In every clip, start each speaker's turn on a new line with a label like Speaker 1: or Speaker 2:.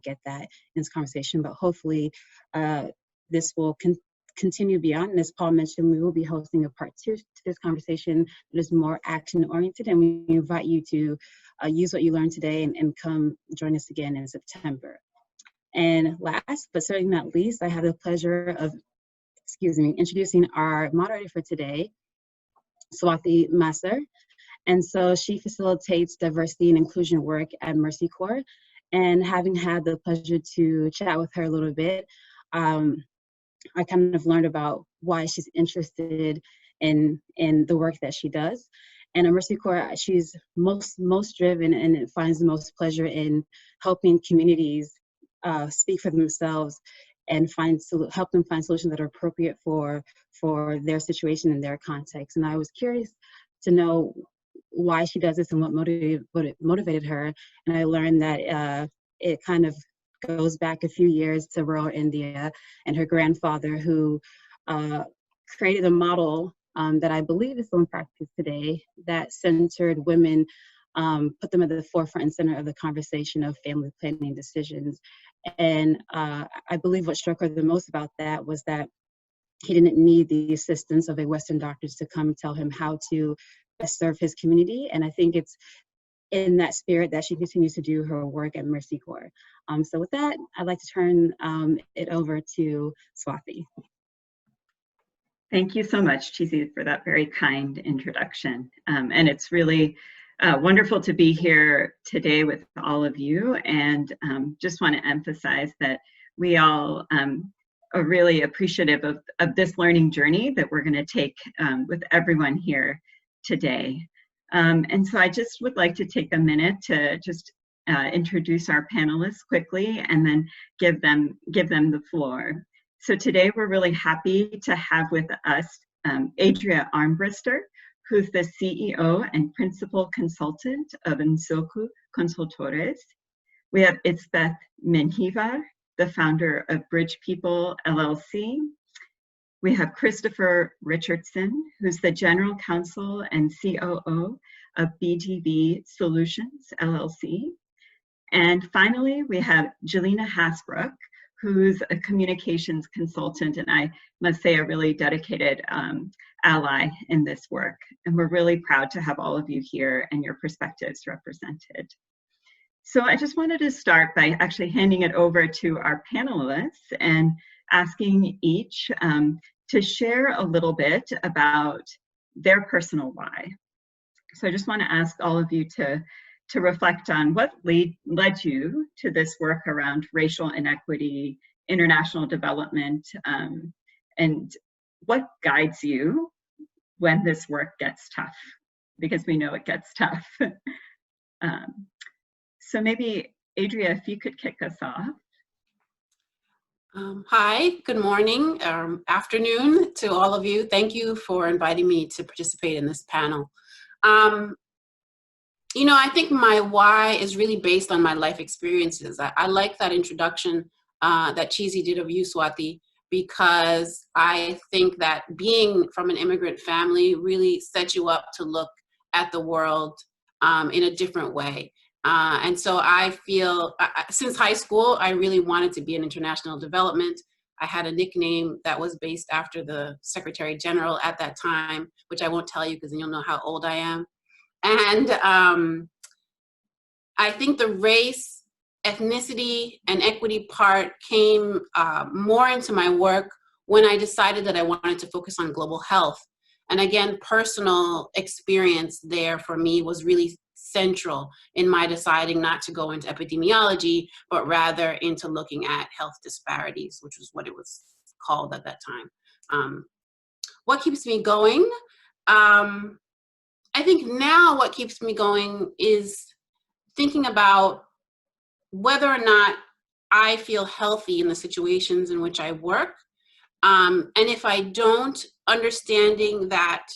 Speaker 1: get that in this conversation, but hopefully this will continue beyond. And as Paul mentioned, we will be hosting a part 2 to this conversation that is more action oriented, and we invite you to use what you learned today and come join us again in September. And last, but certainly not least, I have the pleasure of, introducing our moderator for today, Swati Masser. And so she facilitates diversity and inclusion work at Mercy Corps. And having had the pleasure to chat with her a little bit, I kind of learned about why she's interested in the work that she does. And at Mercy Corps, she's most driven and finds the most pleasure in helping communities speak for themselves and help them find solutions that are appropriate for their situation and their context. And I was curious to know why she does this and what motivated her. And I learned that it kind of goes back a few years to rural India, and her grandfather, who created a model that I believe is still in practice today, that centered women, put them at the forefront and center of the conversation of family planning decisions. And I believe what struck her the most about that was that he didn't need the assistance of a Western doctor to come tell him how to best serve his community. And I think it's in that spirit that she continues to do her work at Mercy Corps. So with that, I'd like to turn it over to Swati.
Speaker 2: Thank you so much, Chizi, for that very kind introduction. And it's really wonderful to be here today with all of you, and just want to emphasize that we all are really appreciative of this learning journey that we're going to take with everyone here today. And so I just would like to take a minute to just introduce our panelists quickly and then give them the floor. So today we're really happy to have with us Adria Armbrister, who's the CEO and Principal Consultant of Nsoku Consultores. We have Itzbeth Menjivar, the founder of Bridge People LLC. We have Christopher Richardson, who's the General Counsel and COO of BGV Solutions LLC. And finally, we have Jelena Hasbrook, who's a communications consultant, and I must say a really dedicated ally in this work. And we're really proud to have all of you here and your perspectives represented. So I just wanted to start by actually handing it over to our panelists and asking each to share a little bit about their personal why. So I just want to ask all of you to reflect on what led you to this work around racial inequity, international development, and what guides you when this work gets tough, because we know it gets tough. So maybe, Adria, if you could kick us off.
Speaker 3: Hi, good morning, afternoon to all of you. Thank you for inviting me to participate in this panel. You know, I think my why is really based on my life experiences. I like that introduction that Chizi did of you, Swati, because I think that being from an immigrant family really sets you up to look at the world in a different way. And so I feel, since high school, I really wanted to be in international development. I had a nickname that was based after the Secretary General at that time, which I won't tell you because then you'll know how old I am. And I think the race, ethnicity, and equity part came more into my work when I decided that I wanted to focus on global health. And again, personal experience there for me was really central in my deciding not to go into epidemiology, but rather into looking at health disparities, which was what it was called at that time. What keeps me going? I think now what keeps me going is thinking about whether or not I feel healthy in the situations in which I work. And if I don't, understanding that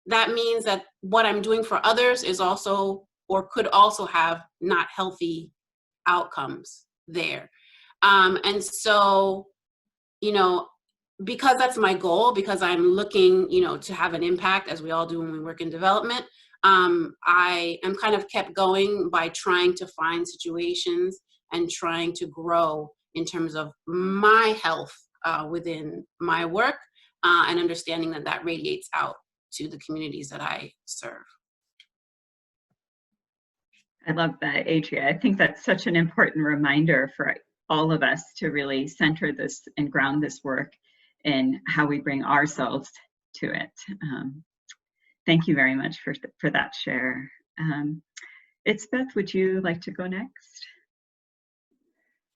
Speaker 3: that means that what I'm doing for others is also, or could also have, not healthy outcomes there. And so, you know, because that's my goal, because I'm looking, you know, to have an impact, as we all do when we work in development, I am kind of kept going by trying to find situations and trying to grow in terms of my health within my work, and understanding that that radiates out to the communities that I serve.
Speaker 2: I love that, Adria. I think that's such an important reminder for all of us to really center this and ground this work in how we bring ourselves to it. Thank you very much for that share. Beth, would you like to go next?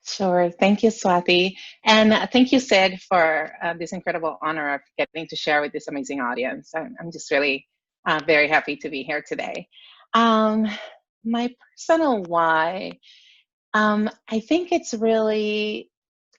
Speaker 4: Sure. Thank you, Swati. And thank you, Sid, for this incredible honor of getting to share with this amazing audience. I'm just really very happy to be here today. My personal why, I think it's really,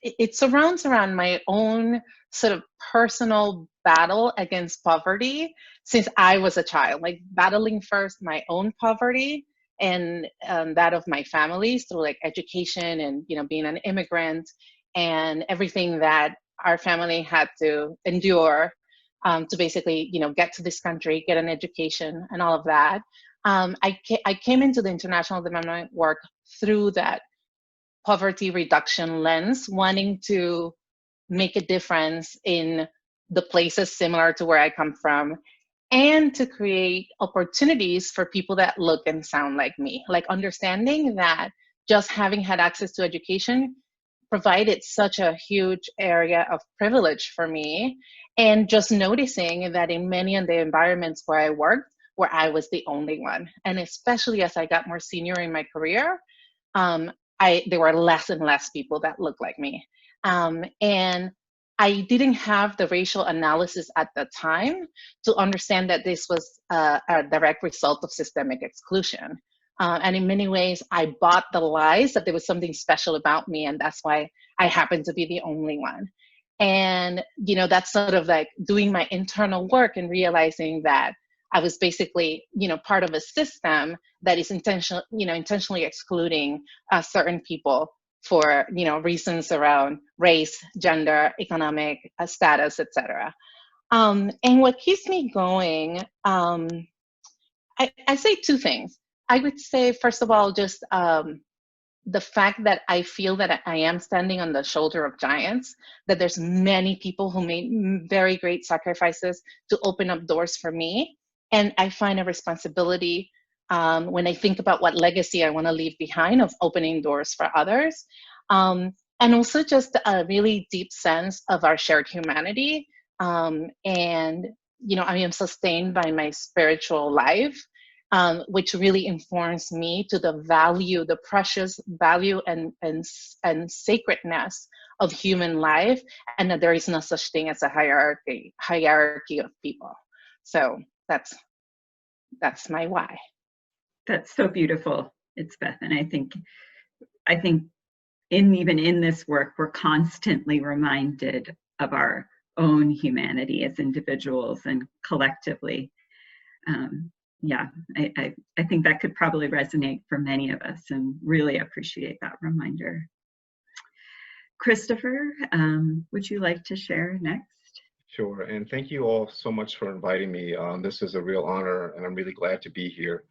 Speaker 4: it surrounds around my own sort of personal battle against poverty since I was a child, like battling first my own poverty and that of my families through like education and, you know, being an immigrant and everything that our family had to endure to basically, you know, get to this country, get an education and all of that. I came into the international development work through that poverty reduction lens, wanting to make a difference in the places similar to where I come from, and to create opportunities for people that look and sound like me. Like understanding that just having had access to education provided such a huge area of privilege for me, and just noticing that in many of the environments where I worked, where I was the only one. And especially as I got more senior in my career, there were less and less people that looked like me. And I didn't have the racial analysis at the time to understand that this was a direct result of systemic exclusion. And in many ways, I bought the lies that there was something special about me, and that's why I happened to be the only one. And, you know, that's sort of like doing my internal work and realizing that I was basically, you know, part of a system that is intentionally excluding certain people for, you know, reasons around race, gender, economic status, etc. And what keeps me going, I say two things. I would say, first of all, just the fact that I feel that I am standing on the shoulder of giants, that there's many people who made very great sacrifices to open up doors for me. And I find a responsibility when I think about what legacy I want to leave behind of opening doors for others. And also just a really deep sense of our shared humanity. And, you know, I am sustained by my spiritual life, which really informs me to the value, the precious value and sacredness of human life, and that there is no such thing as a hierarchy of people. So that's my why.
Speaker 2: That's so beautiful. It's Beth, and I think even in this work, we're constantly reminded of our own humanity as individuals and collectively. Yeah, I think that could probably resonate for many of us, and really appreciate that reminder. Christopher, would you like to share next?
Speaker 5: Sure, and thank you all so much for inviting me. This is a real honor, and I'm really glad to be here.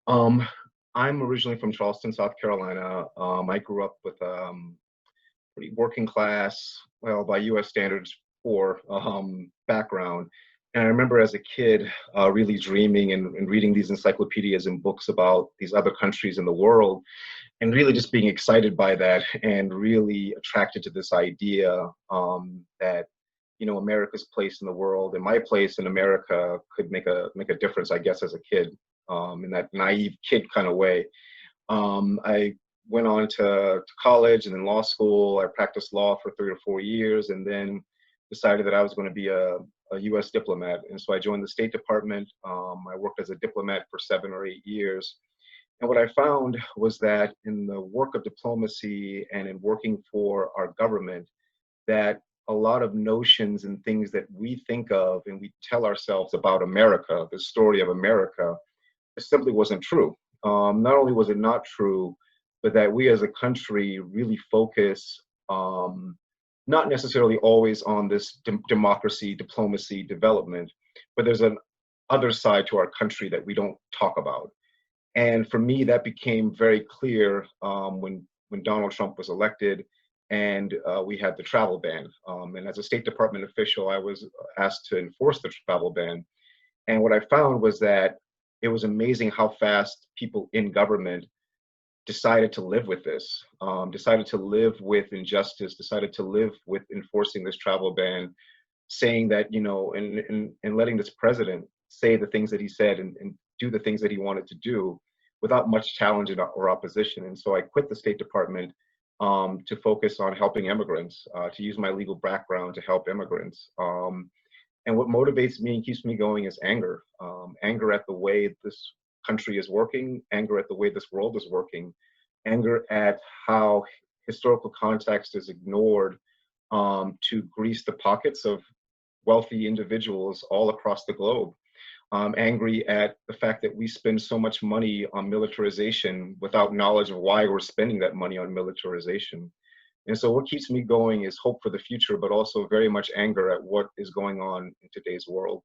Speaker 5: I'm originally from Charleston, South Carolina. I grew up with pretty working class, well, by U.S. standards, poor background. And I remember as a kid really dreaming and reading these encyclopedias and books about these other countries in the world, and really just being excited by that and really attracted to this idea that, you know, America's place in the world and my place in America could make a difference, I guess, as a kid, in that naive kid kind of way. I went on to college and then law school. I practiced law for 3 or 4 years, and then decided that I was going to be a U.S. diplomat. And so I joined the State Department. I worked as a diplomat for 7 or 8 years. And what I found was that in the work of diplomacy and in working for our government, that a lot of notions and things that we think of and we tell ourselves about America, the story of America, it simply wasn't true. Not only was it not true, but that we as a country really focus not necessarily always on this democracy, diplomacy, development, but there's an other side to our country that we don't talk about. And for me, that became very clear when when Donald Trump was elected, and we had the travel ban. And as a State Department official, I was asked to enforce the travel ban. And what I found was that it was amazing how fast people in government decided to live with this, decided to live with injustice, decided to live with enforcing this travel ban, saying that, you know, and letting this president say the things that he said and do the things that he wanted to do without much challenge or opposition. And so I quit the State Department to focus on helping immigrants, to use my legal background to help immigrants. And what motivates me and keeps me going is anger. Anger at the way this country is working, anger at the way this world is working, anger at how historical context is ignored to grease the pockets of wealthy individuals all across the globe. Angry at the fact that we spend so much money on militarization without knowledge of why we're spending that money on militarization. And so what keeps me going is hope for the future, but also very much anger at what is going on in today's world.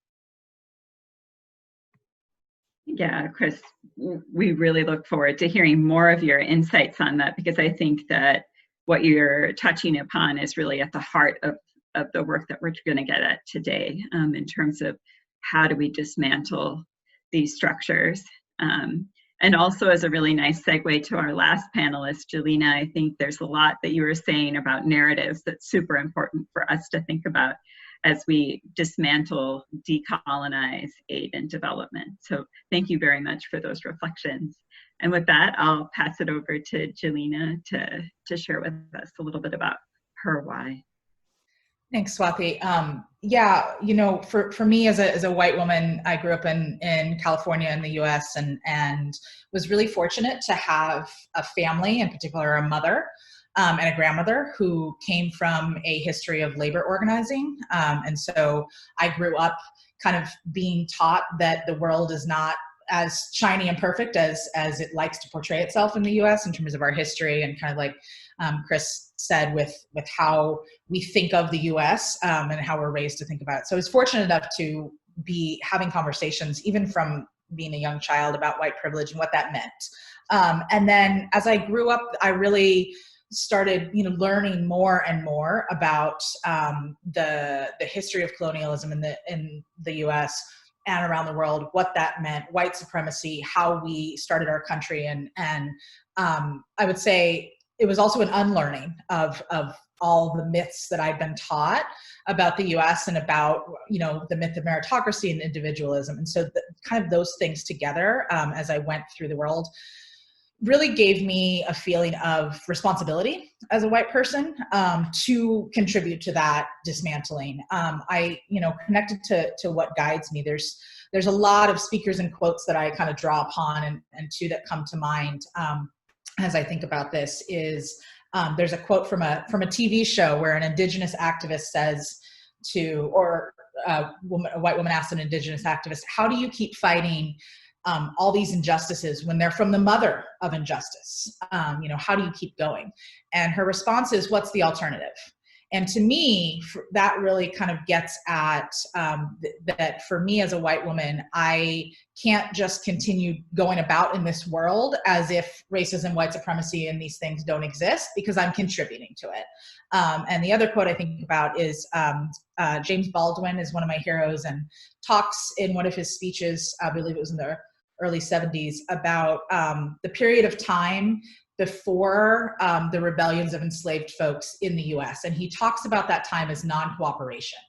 Speaker 2: Yeah, Chris, we really look forward to hearing more of your insights on that, because I think that what you're touching upon is really at the heart of the work that we're going to get at today, in terms of how do we dismantle these structures. And also, as a really nice segue to our last panelist, Jelena, I think there's a lot that you were saying about narratives that's super important for us to think about as we dismantle, decolonize aid and development. So thank you very much for those reflections. And with that, I'll pass it over to Jelena to share with us a little bit about her why.
Speaker 6: Thanks, Swati. Yeah, you know, for me as a white woman, I grew up in California in the US and was really fortunate to have a family, in particular a mother and a grandmother who came from a history of labor organizing. And so I grew up kind of being taught that the world is not as shiny and perfect as it likes to portray itself in the US in terms of our history, and kind of like Chris said with how we think of the US and how we're raised to think about it. So I was fortunate enough to be having conversations, even from being a young child, about white privilege and what that meant. And then as I grew up, I really started, you know, learning more and more about the history of colonialism in the US and around the world, what that meant, white supremacy, how we started our country, and I would say it was also an unlearning of all the myths that I'd been taught about the US and about, you know, the myth of meritocracy and individualism. And so kind of those things together, as I went through the world, really gave me a feeling of responsibility as a white person to contribute to that dismantling. I, you know, connected to what guides me. There's a lot of speakers and quotes that I kind of draw upon, and two that come to mind as I think about this is there's a quote from a TV show where an indigenous activist says to, or a white woman asks an indigenous activist, how do you keep fighting all these injustices when they're from the mother of injustice? You know, how do you keep going? And her response is, what's the alternative? And to me, that really kind of gets at that for me as a white woman, I can't just continue going about in this world as if racism, white supremacy, and these things don't exist, because I'm contributing to it. And the other quote I think about is James Baldwin is one of my heroes, and talks in one of his speeches, I believe it was in the early 70s, about the period of time before the rebellions of enslaved folks in the US. And he talks about that time as non-cooperation.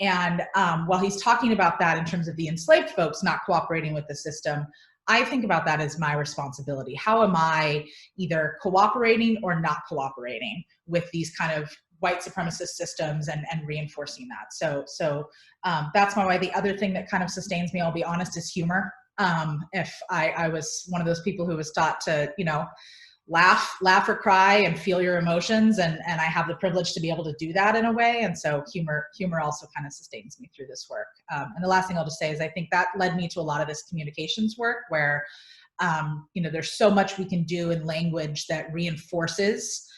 Speaker 6: And while he's talking about that in terms of the enslaved folks not cooperating with the system, I think about that as my responsibility. How am I either cooperating or not cooperating with these kind of white supremacist systems and reinforcing that? So that's my way. The other thing that kind of sustains me, I'll be honest, is humor. If I was one of those people who was taught to, you know, laugh or cry and feel your emotions, and I have the privilege to be able to do that in a way, and so humor also kind of sustains me through this work. And the last thing I'll just say is I think that led me to a lot of this communications work, where you know, there's so much we can do in language that reinforces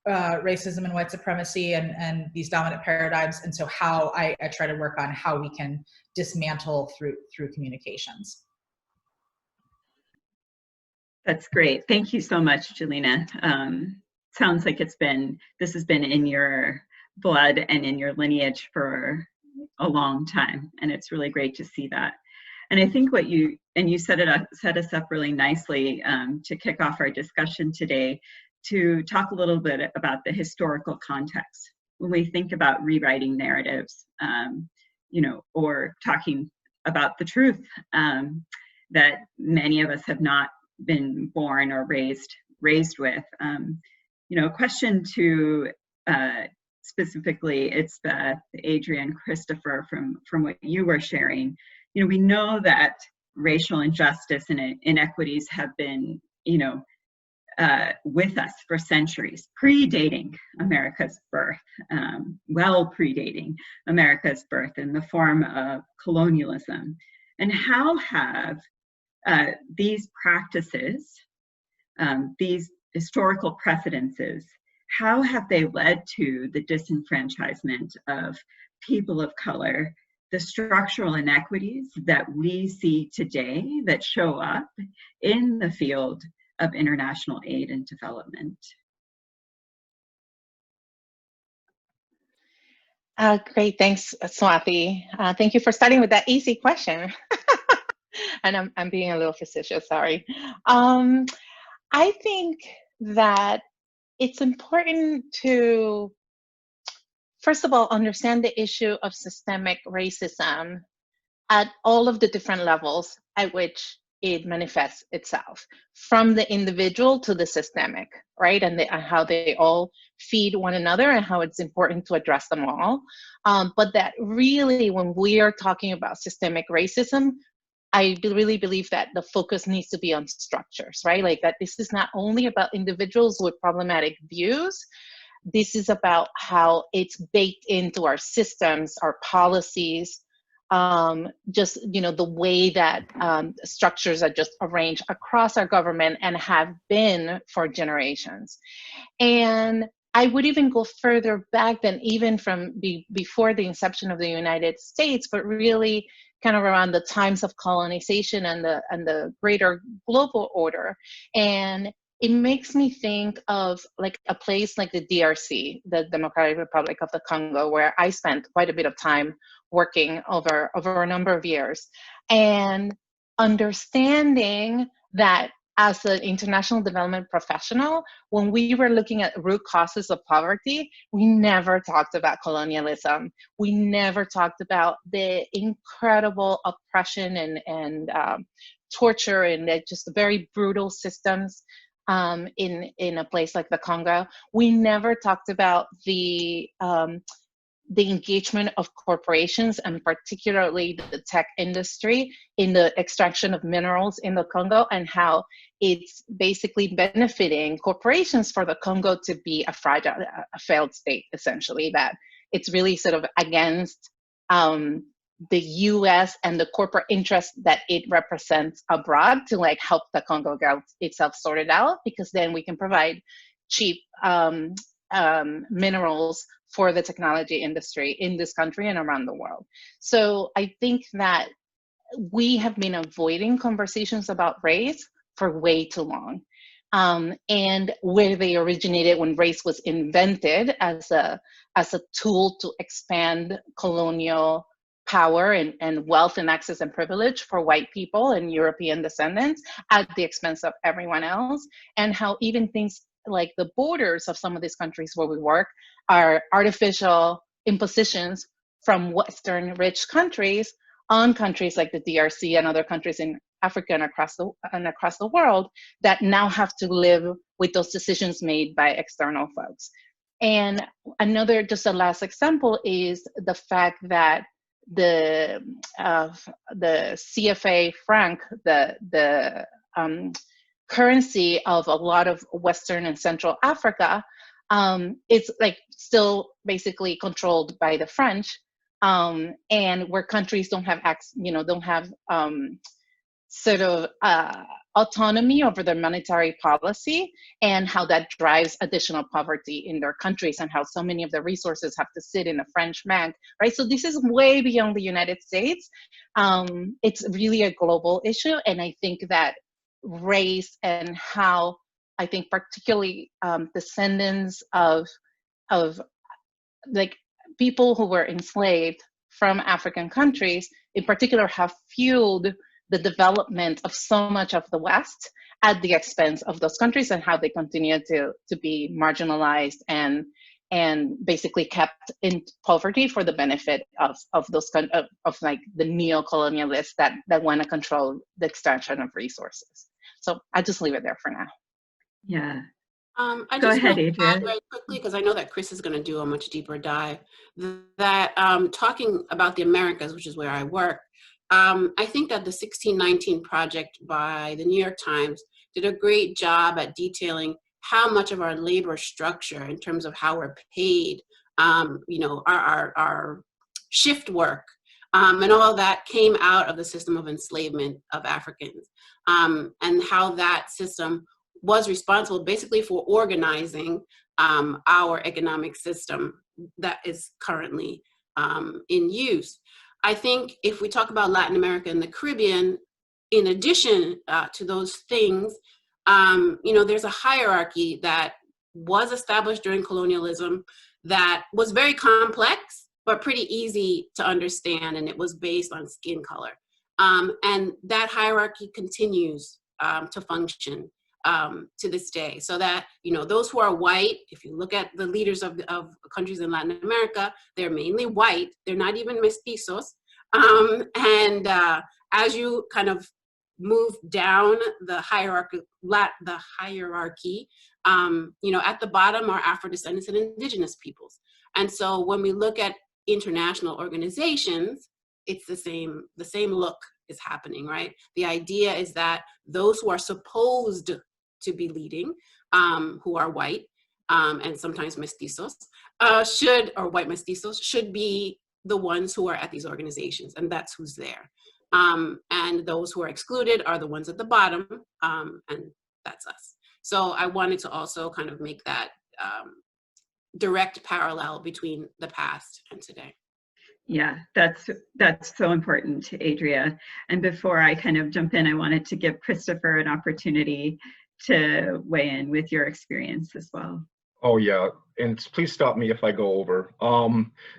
Speaker 6: racism and white supremacy and these dominant paradigms, and so how I try to work on how we can dismantle through communications.
Speaker 2: That's great. Thank you so much, Jelena. Sounds like this has been in your blood and in your lineage for a long time, and it's really great to see that. And I think you set us up really nicely to kick off our discussion today, to talk a little bit about the historical context when we think about rewriting narratives, or talking about the truth that many of us have not been born or raised with. A question to specifically Itzbeth, Adrian, Christopher, from what you were sharing. We know that racial injustice and inequities have been, with us for centuries, predating America's birth, well predating America's birth, in the form of colonialism. And how have these practices, these historical precedences, how have they led to the disenfranchisement of people of color, the structural inequities that we see today that show up in the field of international aid and development?
Speaker 4: Great, thanks, Swati. Thank you for starting with that easy question. And I'm being a little facetious, sorry. I think that it's important to, first of all, understand the issue of systemic racism at all of the different levels at which it manifests itself, from the individual to the systemic, right? And how they all feed one another, and how it's important to address them all. But that really, when we are talking about systemic racism, I really believe that the focus needs to be on structures, right? Like that this is not only about individuals with problematic views, this is about how it's baked into our systems, our policies, just, the way that structures are just arranged across our government and have been for generations. And I would even go further back than even from before the inception of the United States, but really kind of around the times of colonization and the greater global order. And it makes me think of like a place like the DRC, the Democratic Republic of the Congo, where I spent quite a bit of time working over a number of years, and understanding that as an international development professional, when we were looking at root causes of poverty, we never talked about colonialism. We never talked about the incredible oppression and torture and just very brutal systems in a place like the Congo. We never talked about the engagement of corporations, and particularly the tech industry, in the extraction of minerals in the Congo, and how it's basically benefiting corporations for the Congo to be a failed state, essentially, that it's really sort of against the US and the corporate interest that it represents abroad to like help the Congo get itself sorted out, because then we can provide cheap minerals for the technology industry in this country and around the world. So I think that we have been avoiding conversations about race for way too long. And where they originated, when race was invented as a tool to expand colonial power and wealth and access and privilege for white people and European descendants at the expense of everyone else, and how even things like the borders of some of these countries where we work are artificial impositions from Western rich countries on countries like the DRC and other countries in Africa and across the world that now have to live with those decisions made by external folks. And another, just a last example, is the fact that the CFA franc, the currency of a lot of Western and Central Africa, it's like still basically controlled by the French, and where countries don't have sort of autonomy over their monetary policy, and how that drives additional poverty in their countries, and how so many of the resources have to sit in a French bank, right? So this is way beyond the United States. It's really a global issue, and I think that race and how I think particularly descendants of like people who were enslaved from African countries in particular have fueled the development of so much of the West at the expense of those countries, and how they continue to be marginalized and basically kept in poverty for the benefit of those of like the neo-colonialists that want to control the extraction of resources. So I'll just leave it there for now.
Speaker 2: Yeah.
Speaker 3: I
Speaker 2: Go
Speaker 3: just
Speaker 2: ahead,
Speaker 3: want to
Speaker 2: Adria.
Speaker 3: add very quickly, because I know that Chris is going to do a much deeper dive, that talking about the Americas, which is where I work, I think that the 1619 project by the New York Times did a great job at detailing how much of our labor structure in terms of how we're paid, you know, our shift work, and all of that came out of the system of enslavement of Africans, and how that system was responsible basically for organizing our economic system that is currently in use. I think if we talk about Latin America and the Caribbean, in addition to those things, you know, there's a hierarchy that was established during colonialism that was very complex, but pretty easy to understand, and it was based on skin color. And that hierarchy continues to function to this day, so that, you know, those who are white, if you look at the leaders of countries in Latin America, they're mainly white, they're not even mestizos. And as you kind of move down the hierarchy, you know, at the bottom are Afro-descendants and indigenous peoples. And so when we look at international organizations, it's the same look is happening, right? The idea is that those who are supposed to be leading, who are white, and sometimes mestizos, or white mestizos, should be the ones who are at these organizations, and that's who's there. And those who are excluded are the ones at the bottom, and that's us. So I wanted to also kind of make that direct parallel between the past and today.
Speaker 2: Yeah, that's so important, Adria. And before I kind of jump in, I wanted to give Christopher an opportunity to weigh in with your experience as well.
Speaker 5: Oh yeah, and please stop me if I go over.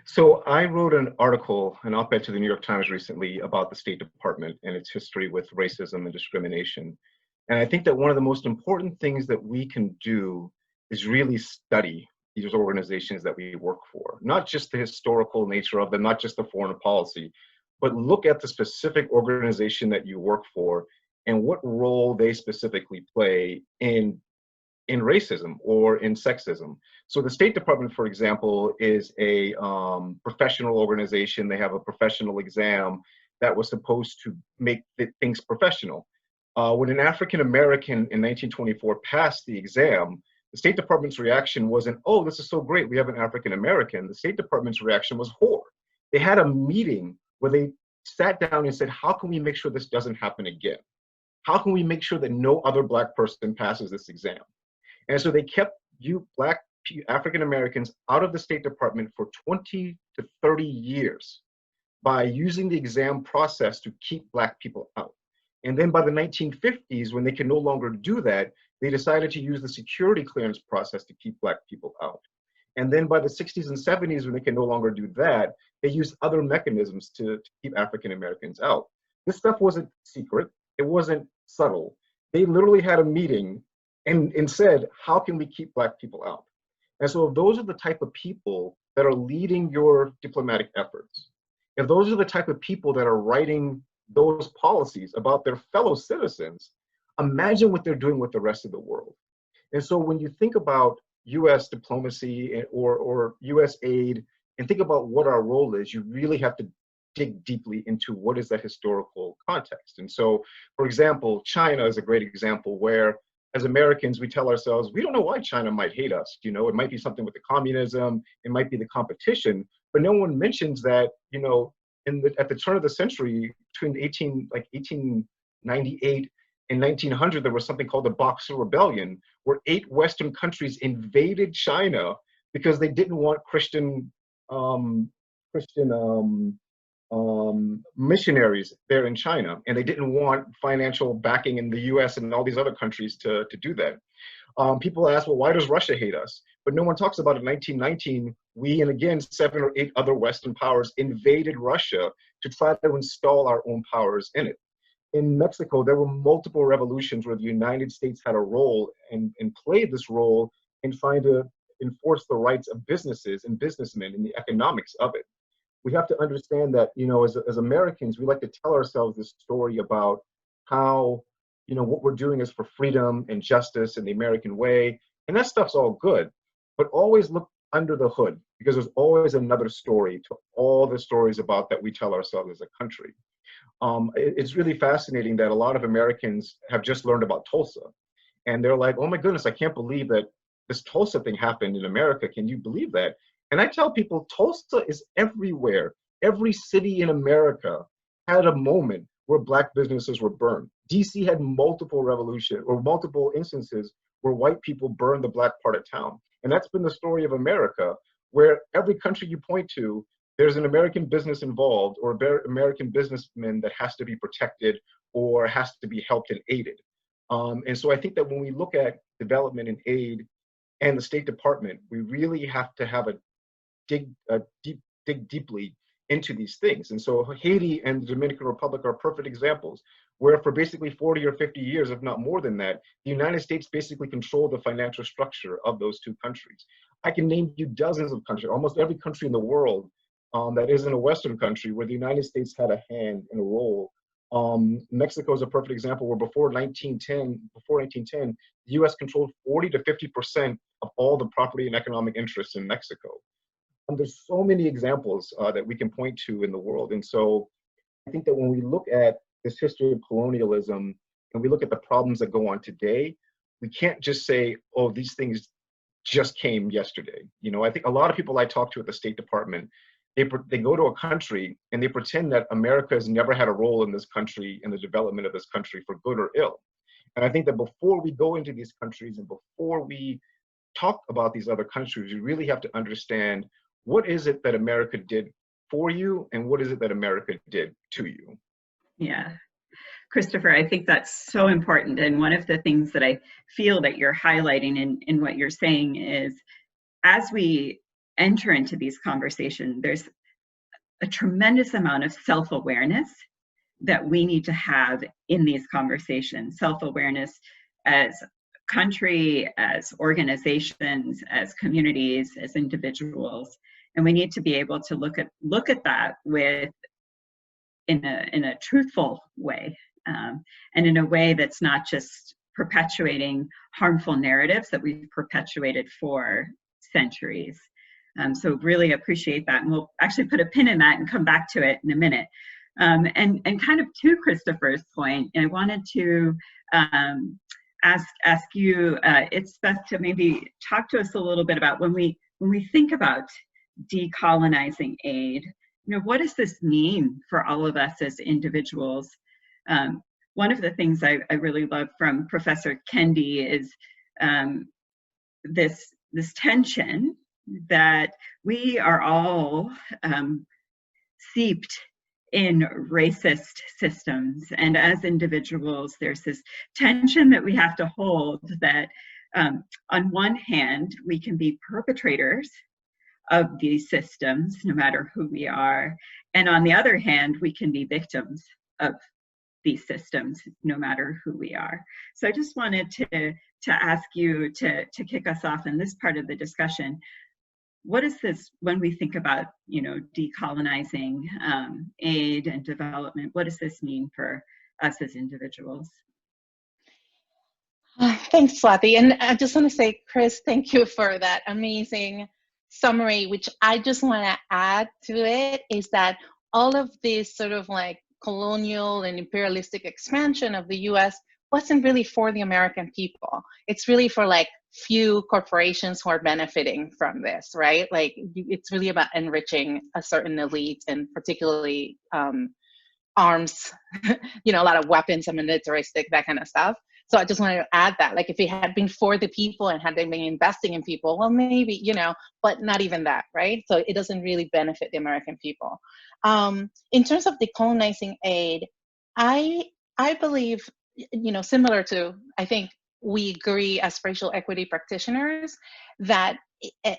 Speaker 5: So I wrote an article, an op-ed to the New York Times recently about the State Department and its history with racism and discrimination. And I think that one of the most important things that we can do is really study these organizations that we work for, not just the historical nature of them, not just the foreign policy, but look at the specific organization that you work for and what role they specifically play in racism or in sexism. So the State Department, for example, is a professional organization. They have a professional exam that was supposed to make things professional. When an African American in 1924 passed the exam, the State Department's reaction wasn't, oh, this is so great, we have an African American. The State Department's reaction was horror. They had a meeting where they sat down and said, how can we make sure this doesn't happen again? How can we make sure that no other Black person passes this exam? And so they kept Black African Americans out of the State Department for 20 to 30 years by using the exam process to keep Black people out. And then by the 1950s, when they could no longer do that, they decided to use the security clearance process to keep Black people out. And then by the 60s and 70s, when they can no longer do that, they used other mechanisms to keep African Americans out. This stuff wasn't secret. It wasn't subtle. They literally had a meeting and said, how can we keep Black people out? And so if those are the type of people that are leading your diplomatic efforts, if those are the type of people that are writing those policies about their fellow citizens, imagine what they're doing with the rest of the world. And so when you think about US diplomacy or US aid, and think about what our role is, you really have to dig deeply into what is that historical context. And so, for example, China is a great example where, as Americans, we tell ourselves, we don't know why China might hate us. You know, it might be something with the communism, it might be the competition, but no one mentions that, you know, at the turn of the century, between 1898 and 1900, there was something called the Boxer Rebellion, where 8 Western countries invaded China because they didn't want Christian missionaries there in China, and they didn't want financial backing in the US and all these other countries to do that. People ask, well, why does Russia hate us? But no one talks about in 1919, we and again 7 or 8 other Western powers invaded Russia to try to install our own powers in it. In Mexico, there were multiple revolutions where the United States had a role and played this role in trying to enforce the rights of businesses and businessmen in the economics of it. We have to understand that, you know, as Americans, we like to tell ourselves this story about how, you know, what we're doing is for freedom and justice and the American way. And that stuff's all good, but always look under the hood, because there's always another story to all the stories about that we tell ourselves as a country. It's really fascinating that a lot of Americans have just learned about Tulsa. And they're like, oh my goodness, I can't believe that this Tulsa thing happened in America. Can you believe that? And I tell people, Tulsa is everywhere. Every city in America had a moment where Black businesses were burned. DC had multiple revolutions or multiple instances where white people burned the Black part of town. And that's been the story of America, where every country you point to, there's an American business involved or American businessman that has to be protected or has to be helped and aided. And so I think that when we look at development and aid and the State Department, we really have to have a dig deeply into these things. And so Haiti and the Dominican Republic are perfect examples, where for basically 40 or 50 years, if not more than that, the United States basically controlled the financial structure of those two countries. I can name you dozens of countries, almost every country in the world that isn't a Western country, where the United States had a hand and a role. Mexico is a perfect example, where before 1910, the US controlled 40 to 50% of all the property and economic interests in Mexico. There's so many examples that we can point to in the world. And so I think that when we look at this history of colonialism and we look at the problems that go on today, we can't just say, oh, these things just came yesterday. You know, I think a lot of people I talk to at the State Department, they go to a country and they pretend that America has never had a role in this country, in the development of this country, for good or ill. And I think that before we go into these countries and before we talk about these other countries, you really have to understand, what is it that America did for you and what is it that America did to you?
Speaker 2: Yeah. Christopher, I think that's so important. And one of the things that I feel that you're highlighting in what you're saying is, as we enter into these conversations, there's a tremendous amount of self-awareness that we need to have in these conversations. Self-awareness as country, as organizations, as communities, as individuals. And we need to be able to look at that with in a truthful way, and in a way that's not just perpetuating harmful narratives that we've perpetuated for centuries. So really appreciate that, and we'll actually put a pin in that and come back to it in a minute. And kind of to Christopher's point, I wanted to ask you, it's best to maybe talk to us a little bit about when we think about decolonizing aid. You know, what does this mean for all of us as individuals? One of the things I really love from Professor Kendi is this tension that we are all steeped in racist systems, and as individuals, there's this tension that we have to hold that on one hand, we can be perpetrators of these systems, no matter who we are. And on the other hand, we can be victims of these systems, no matter who we are. So I just wanted to ask you to kick us off in this part of the discussion. What is this, when we think about, you know, decolonizing aid and development, what does this mean for us as individuals?
Speaker 4: Thanks, Swati. And I just want to say, Chris, thank you for that amazing summary, which I just want to add to it, is that all of this sort of like colonial and imperialistic expansion of the US wasn't really for the American people. It's really for like few corporations who are benefiting from this, right? Like it's really about enriching a certain elite, and particularly arms, you know, a lot of weapons and militaristic, that kind of stuff. So I just wanted to add that, like, if it had been for the people and had they been investing in people, well, maybe, you know, but not even that, right? So it doesn't really benefit the American people. In terms of decolonizing aid, I believe, you know, similar to, I think we agree as racial equity practitioners that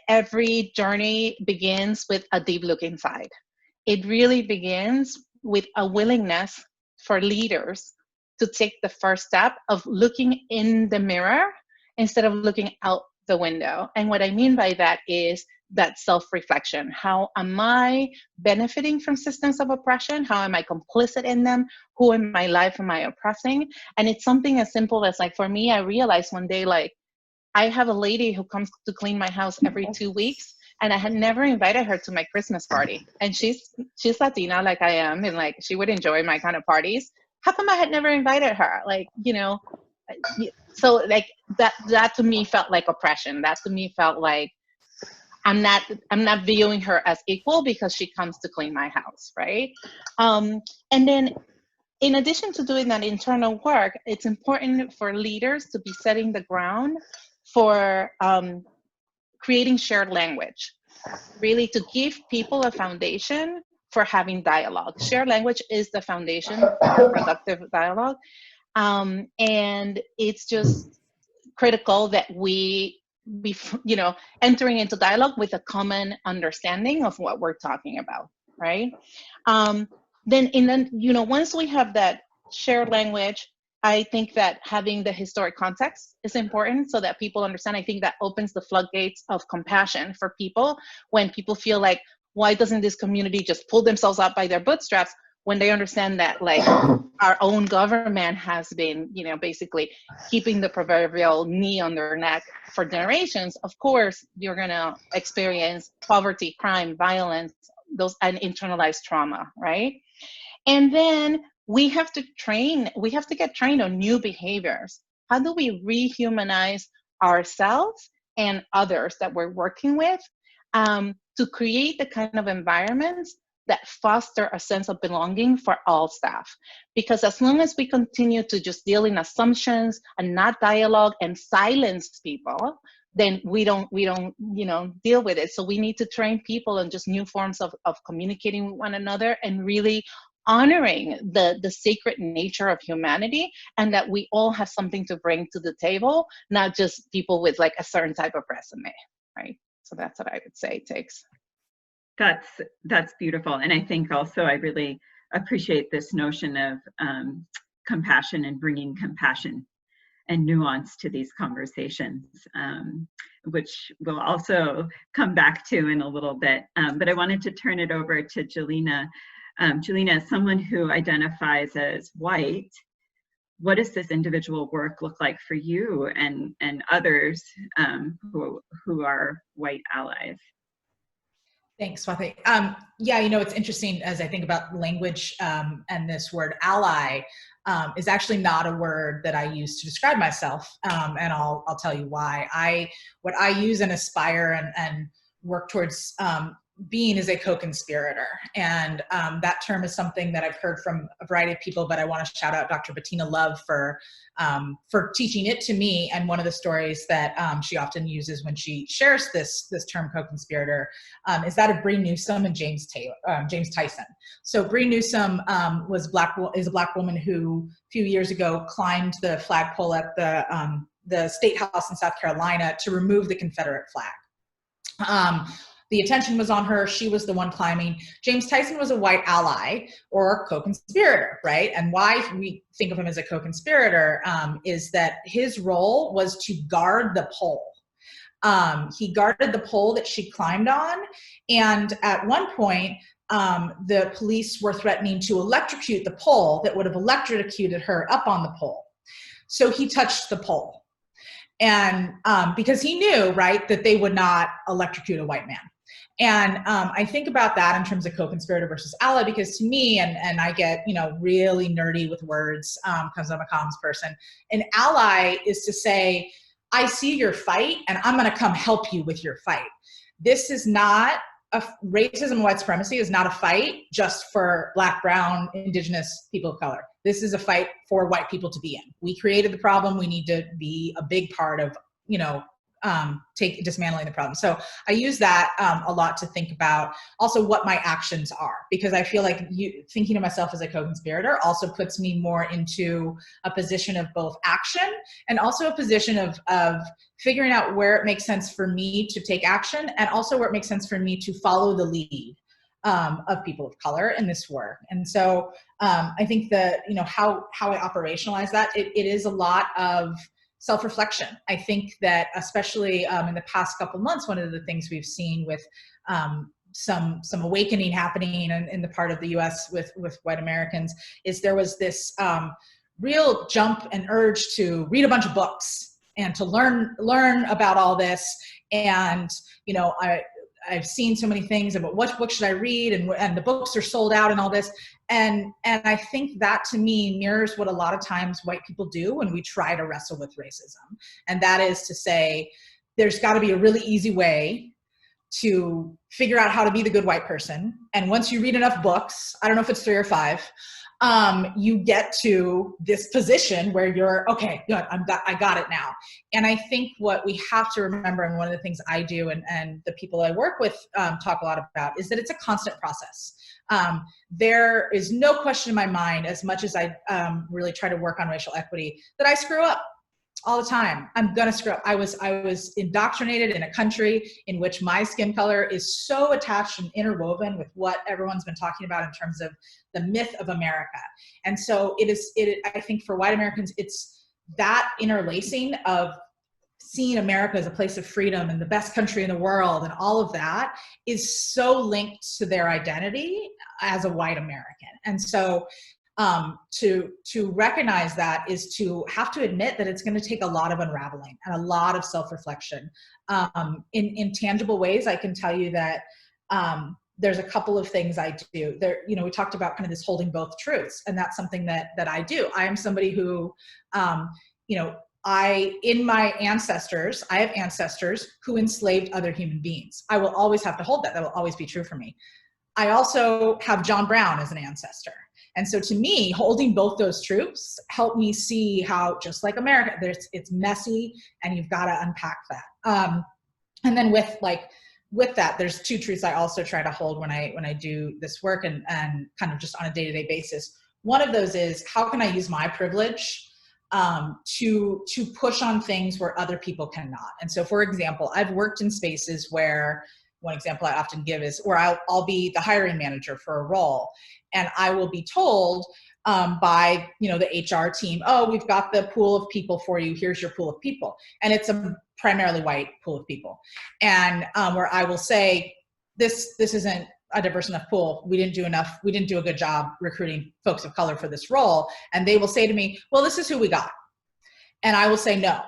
Speaker 4: every journey begins with a deep look inside. It really begins with a willingness for leaders to take the first step of looking in the mirror instead of looking out the window. And what I mean by that is that self-reflection. How am I benefiting from systems of oppression? How am I complicit in them? Who in my life am I oppressing? And it's something as simple as, like, for me, I realized one day, like, I have a lady who comes to clean my house every 2 weeks, and I had never invited her to my Christmas party. And she's Latina like I am, and like she would enjoy my kind of parties. How come I had never invited her? Like, you know, so like that to me felt like oppression. That to me felt like I'm not viewing her as equal because she comes to clean my house, right? And then in addition to doing that internal work, it's important for leaders to be setting the ground for creating shared language, really to give people a foundation for having dialogue. Shared language is the foundation for productive dialogue. And it's just critical that we be, you know, entering into dialogue with a common understanding of what we're talking about, right? Then, you know, once we have that shared language, I think that having the historic context is important so that people understand. I think that opens the floodgates of compassion for people when people feel like, why doesn't this community just pull themselves up by their bootstraps, when they understand that, like, our own government has been, you know, basically keeping the proverbial knee on their neck for generations. Of course, you're gonna experience poverty, crime, violence, those, and internalized trauma, right? And then we have to get trained on new behaviors. How do we rehumanize ourselves and others that we're working with to create the kind of environments that foster a sense of belonging for all staff? Because as long as we continue to just deal in assumptions and not dialogue and silence people, then we don't, you know, deal with it. So we need to train people on just new forms of communicating with one another and really honoring the sacred nature of humanity, and that we all have something to bring to the table, not just people with like a certain type of resume, right? So that's what I would say it takes.
Speaker 2: That's beautiful. And I think also I really appreciate this notion of compassion and bringing compassion and nuance to these conversations, which we'll also come back to in a little bit. But I wanted to turn it over to Jelena. Jelena, as someone who identifies as white, what does this individual work look like for you and others who are white allies?
Speaker 6: Thanks, Swati. Yeah, you know, it's interesting as I think about language and this word ally is actually not a word that I use to describe myself, and I'll tell you why. What I use and aspire and work towards being is a co-conspirator, and that term is something that I've heard from a variety of people, but I want to shout out Dr. Bettina Love for teaching it to me. And one of the stories that she often uses when she shares this term co-conspirator is that of Bree Newsome and James Tyson. So Bree Newsome is a black woman who a few years ago climbed the flagpole at the State House in South Carolina to remove the Confederate flag. The attention was on her. She was the one climbing. James Tyson was a white ally or co-conspirator, right? And why we think of him as a co-conspirator is that his role was to guard the pole. He guarded the pole that she climbed on. And at one point, the police were threatening to electrocute the pole that would have electrocuted her up on the pole. So he touched the pole. And because he knew, right, that they would not electrocute a white man. And I think about that in terms of co-conspirator versus ally, because to me, and I get, you know, really nerdy with words because I'm a comms person, an ally is to say, I see your fight and I'm going to come help you with your fight. This is not racism and white supremacy is not a fight just for Black, brown, indigenous people of color. this is a fight for white people to be in. We created the problem. We need to be a big part of, you know, dismantling the problem. So I use that a lot to think about also what my actions are, because I feel like thinking of myself as a co-conspirator also puts me more into a position of both action and also a position of figuring out where it makes sense for me to take action, and also where it makes sense for me to follow the lead of people of color in this work. And so I think that, you know, how I operationalize that, it is a lot of self-reflection. I think that especially in the past couple months, one of the things we've seen with some awakening happening in the part of the US with white Americans is there was this real jump and urge to read a bunch of books and to learn about all this. And, you know, I've seen so many things about what book should I read, and the books are sold out and all this. And I think that to me mirrors what a lot of times white people do when we try to wrestle with racism. And that is to say, there's got to be a really easy way to figure out how to be the good white person. And once you read enough books, I don't know if it's 3 or 5, you get to this position where you're, okay, good, I got it now. And I think what we have to remember, and one of the things I do and the people I work with talk a lot about, is that it's a constant process. There is no question in my mind, as much as I really try to work on racial equity, that I screw up all the time. I'm gonna screw up. I was indoctrinated in a country in which my skin color is so attached and interwoven with what everyone's been talking about in terms of the myth of America. And so I think for white Americans, it's that interlacing of seeing America as a place of freedom and the best country in the world and all of that is so linked to their identity as a white American. And so to recognize that is to have to admit that it's going to take a lot of unraveling and a lot of self-reflection. In tangible ways, I can tell you that there's a couple of things I do. There, you know, we talked about kind of this holding both truths, and that's something that I do. I am somebody who, you know, in my ancestors, I have ancestors who enslaved other human beings. I will always have to hold that. That will always be true for me. I also have John Brown as an ancestor. And so to me, holding both those truths help me see how, just like America, it's messy and you've got to unpack that. And then with that, there's 2 truths I also try to hold when I do this work and kind of just on a day-to-day basis. One of those is, how can I use my privilege to push on things where other people cannot? And so, for example, I've worked in spaces where, one example I often give is where I'll be the hiring manager for a role, and I will be told by, you know, the HR team, oh, we've got the pool of people for you. Here's your pool of people. And it's a primarily white pool of people. And where I will say, this isn't a diverse enough pool. We didn't do a good job recruiting folks of color for this role. And they will say to me, well, this is who we got. And I will say no.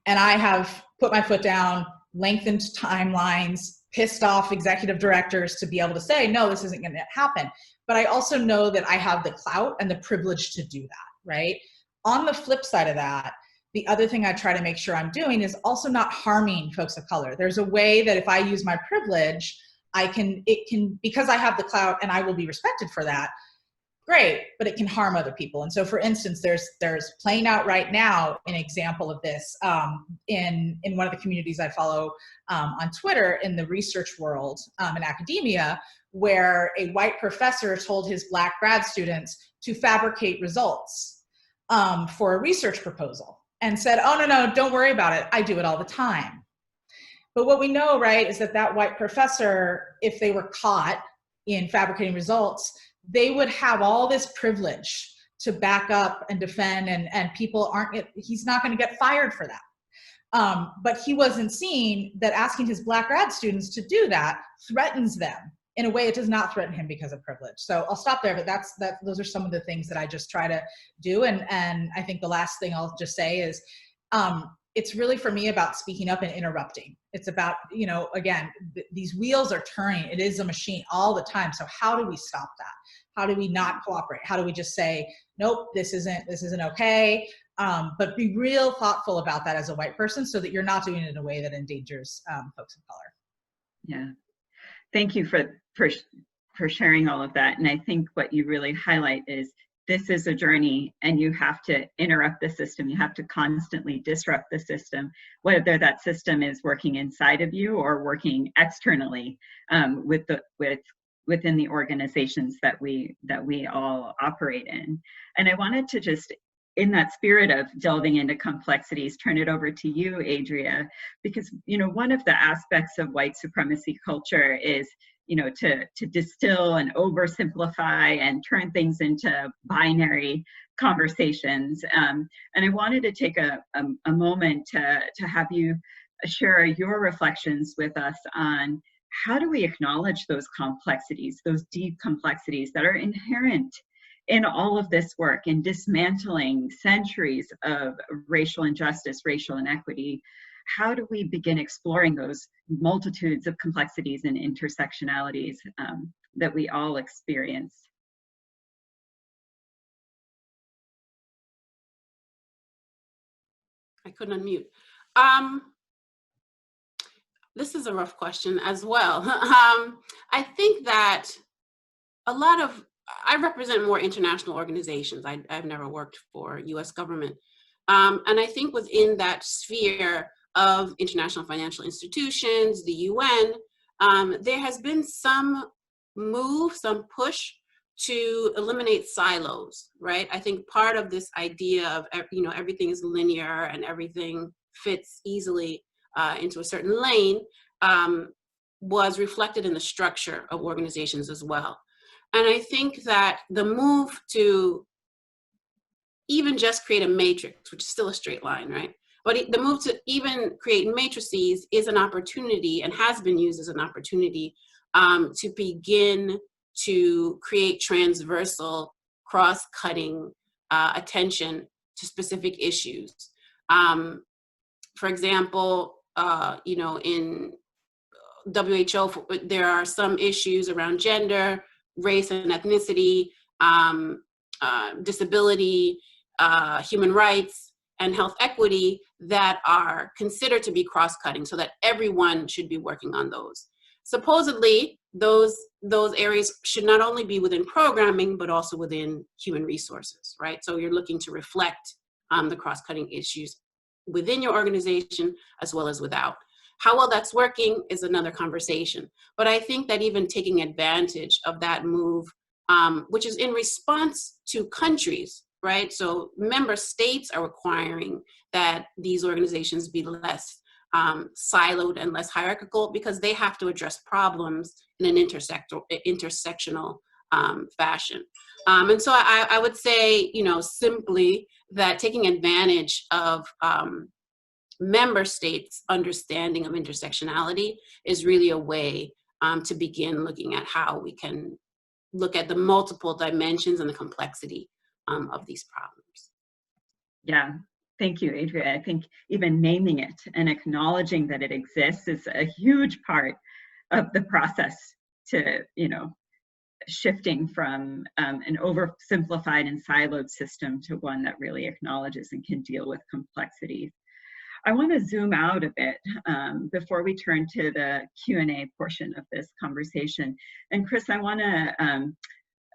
Speaker 6: And I have put my foot down, lengthened timelines, pissed off executive directors to be able to say, no, this isn't going to happen. But I also know that I have the clout and the privilege to do that, right? On the flip side of that, the other thing I try to make sure I'm doing is also not harming folks of color. There's a way that if I use my privilege, because I have the clout and I will be respected for that, great, but it can harm other people. And so, for instance, there's playing out right now an example of this in one of the communities I follow on Twitter in the research world in academia, where a white professor told his Black grad students to fabricate results for a research proposal and said, oh, no, don't worry about it. I do it all the time. But what we know, right, is that white professor, if they were caught in fabricating results, they would have all this privilege to back up and defend, and he's not going to get fired for that. But he wasn't seeing that asking his Black grad students to do that threatens them in a way it does not threaten him because of privilege. So I'll stop there, but those are some of the things that I just try to do. And I think the last thing I'll just say is, it's really for me about speaking up and interrupting. It's about, you know, again, these wheels are turning. It is a machine all the time. So how do we stop that? How do we not cooperate? How do we just say, nope, this isn't okay? But be real thoughtful about that as a white person so that you're not doing it in a way that endangers folks of color.
Speaker 2: Yeah, thank you for sharing all of that. And I think what you really highlight is this is a journey and you have to interrupt the system. You have to constantly disrupt the system, whether that system is working inside of you or working externally within the organizations that we all operate in. And I wanted to just, in that spirit of delving into complexities, turn it over to you, Adria, because, you know, one of the aspects of white supremacy culture is, you know, to distill and oversimplify and turn things into binary conversations. And I wanted to take a moment to have you share your reflections with us on how do we acknowledge those complexities, those deep complexities that are inherent in all of this work, in dismantling centuries of racial injustice, racial inequity. How do we begin exploring those multitudes of complexities and intersectionalities that we all experience?
Speaker 3: I couldn't unmute. This is a rough question as well. I think that I represent more international organizations. I've never worked for US government. And I think within that sphere of international financial institutions, the UN, there has been some move, some push to eliminate silos, right? I think part of this idea of, you know, everything is linear and everything fits easily into a certain lane was reflected in the structure of organizations as well. And I think that the move to even just create a matrix, which is still a straight line, right? But the move to even create matrices is an opportunity and has been used as an opportunity to begin to create transversal, cross-cutting attention to specific issues. For example, you know, in WHO, there are some issues around gender, race and ethnicity, disability, human rights, and health equity that are considered to be cross-cutting, so that everyone should be working on those. Supposedly, those areas should not only be within programming, but also within human resources, right? So you're looking to reflect the cross-cutting issues within your organization as well as without. How well that's working is another conversation. But I think that even taking advantage of that move, which is in response to countries, right? So member states are requiring that these organizations be less siloed and less hierarchical because they have to address problems in an intersectional fashion. And so I would say, you know, simply that taking advantage of member states' understanding of intersectionality is really a way to begin looking at how we can look at the multiple dimensions and the complexity of these problems.
Speaker 2: Yeah, thank you, Adria. I think even naming it and acknowledging that it exists is a huge part of the process to, you know, shifting from an oversimplified and siloed system to one that really acknowledges and can deal with complexities. I want to zoom out a bit before we turn to the Q&A portion of this conversation. And Chris, I want to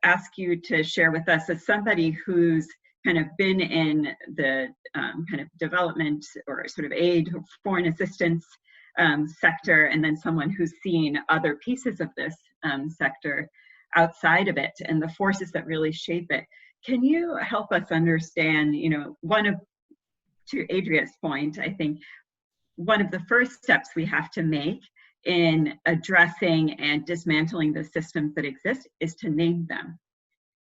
Speaker 2: ask you to share with us, as somebody who's kind of been in the kind of development or sort of aid, foreign assistance sector, and then someone who's seen other pieces of this sector outside of it and the forces that really shape it. Can you help us understand, you know, to Adria's point, I think one of the first steps we have to make in addressing and dismantling the systems that exist is to name them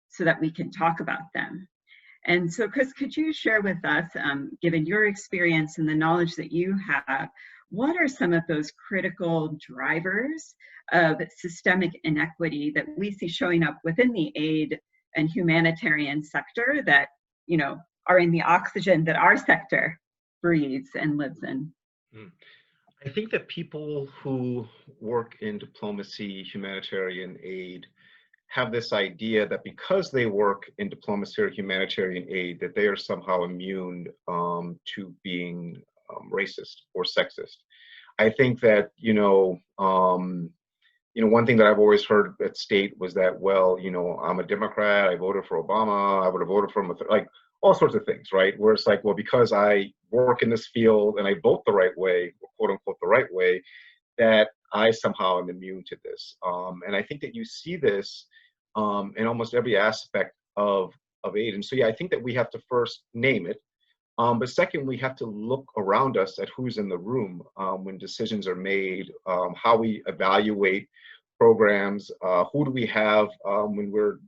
Speaker 2: so that we can talk about them. And so, Chris, could you share with us, given your experience and the knowledge that you have, what are some of those critical drivers of systemic inequity that we see showing up within the aid and humanitarian sector that, you know, are in the oxygen that our sector breathes and lives in?
Speaker 5: I think that people who work in diplomacy, humanitarian aid, have this idea that because they work in diplomacy or humanitarian aid, that they are somehow immune to being racist or sexist. I think that, one thing that I've always heard at state was that, well, I'm a Democrat, I voted for Obama, I would have voted for him, like all sorts of things, right? Where it's like, well, because I work in this field and I vote the right way, quote unquote, the right way, that I somehow am immune to this. And I think that you see this in almost every aspect of aid. And so, yeah, I think that we have to first name it. But second, we have to look around us at who's in the room when decisions are made, how we evaluate programs, who do we have when we're,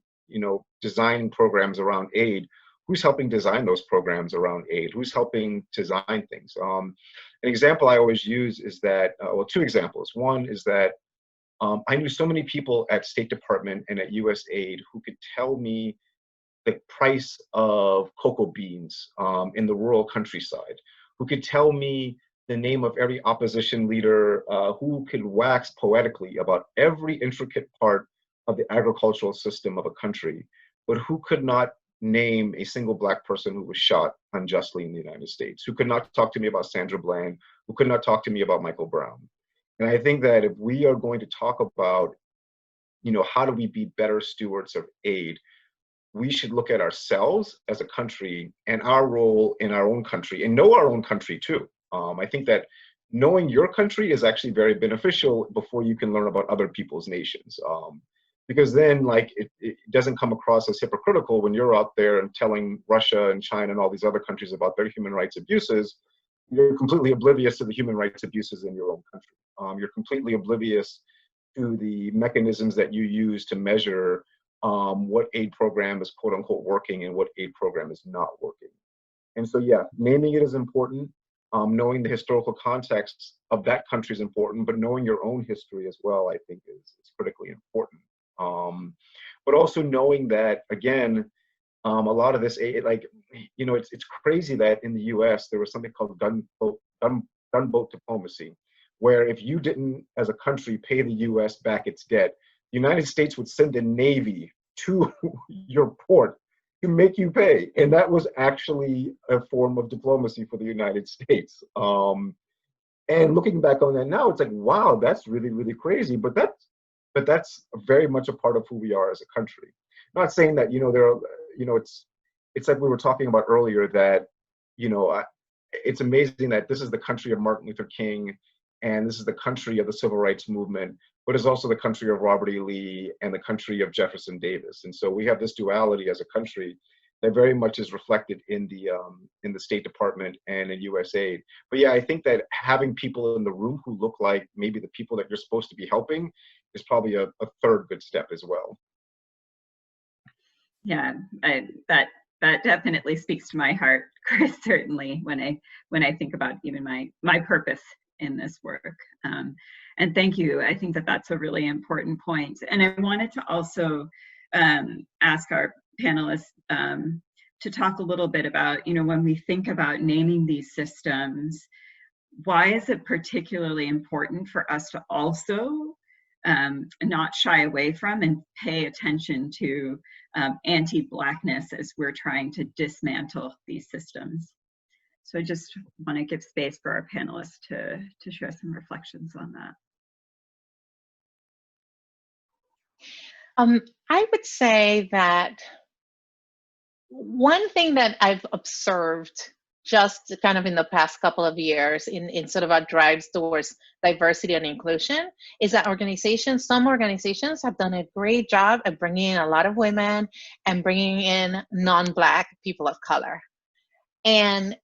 Speaker 5: designing programs around aid, who's helping design those programs around aid, who's helping design things. An example I always use is that, well, two examples. One is that I knew so many people at State Department and at USAID who could tell me the price of cocoa beans in the rural countryside, who could tell me the name of every opposition leader, who could wax poetically about every intricate part of the agricultural system of a country, but who could not name a single Black person who was shot unjustly in the United States, who could not talk to me about Sandra Bland, who could not talk to me about Michael Brown. And I think that if we are going to talk about, how do we be better stewards of aid, we should look at ourselves as a country and our role in our own country and know our own country too. I think that knowing your country is actually very beneficial before you can learn about other people's nations. Because then it doesn't come across as hypocritical when you're out there and telling Russia and China and all these other countries about their human rights abuses. You're completely oblivious to the human rights abuses in your own country. You're completely oblivious to the mechanisms that you use to measure what aid program is quote unquote working and what aid program is not working. And so, yeah, naming it is important. Knowing the historical context of that country is important, but knowing your own history as well, I think is critically important. But also knowing that, again, a lot of this aid, it's crazy that in the US, there was something called gunboat diplomacy, where if you didn't, as a country, pay the US back its debt, the United States would send a Navy to your port to make you pay. And that was actually a form of diplomacy for the United States. And looking back on that now, it's like, wow, that's really, really crazy. But that's very much a part of who we are as a country. I'm not saying that, it's like we were talking about earlier that, it's amazing that this is the country of Martin Luther King and this is the country of the civil rights movement, but it's also the country of Robert E. Lee and the country of Jefferson Davis. And so we have this duality as a country that very much is reflected in the State Department and in USAID. But yeah, I think that having people in the room who look like maybe the people that you're supposed to be helping is probably a third good step as well.
Speaker 2: Yeah, that definitely speaks to my heart, Chris, certainly when I think about even my purpose in this work. And thank you. I think that that's a really important point. And I wanted to also ask our panelists to talk a little bit about, when we think about naming these systems, why is it particularly important for us to also not shy away from and pay attention to anti-Blackness as we're trying to dismantle these systems? So I just want to give space for our panelists to share some reflections on that.
Speaker 4: I would say that one thing that I've observed just kind of in the past couple of years in sort of our drives towards diversity and inclusion is that some organizations have done a great job at bringing in a lot of women and bringing in non-Black people of color. And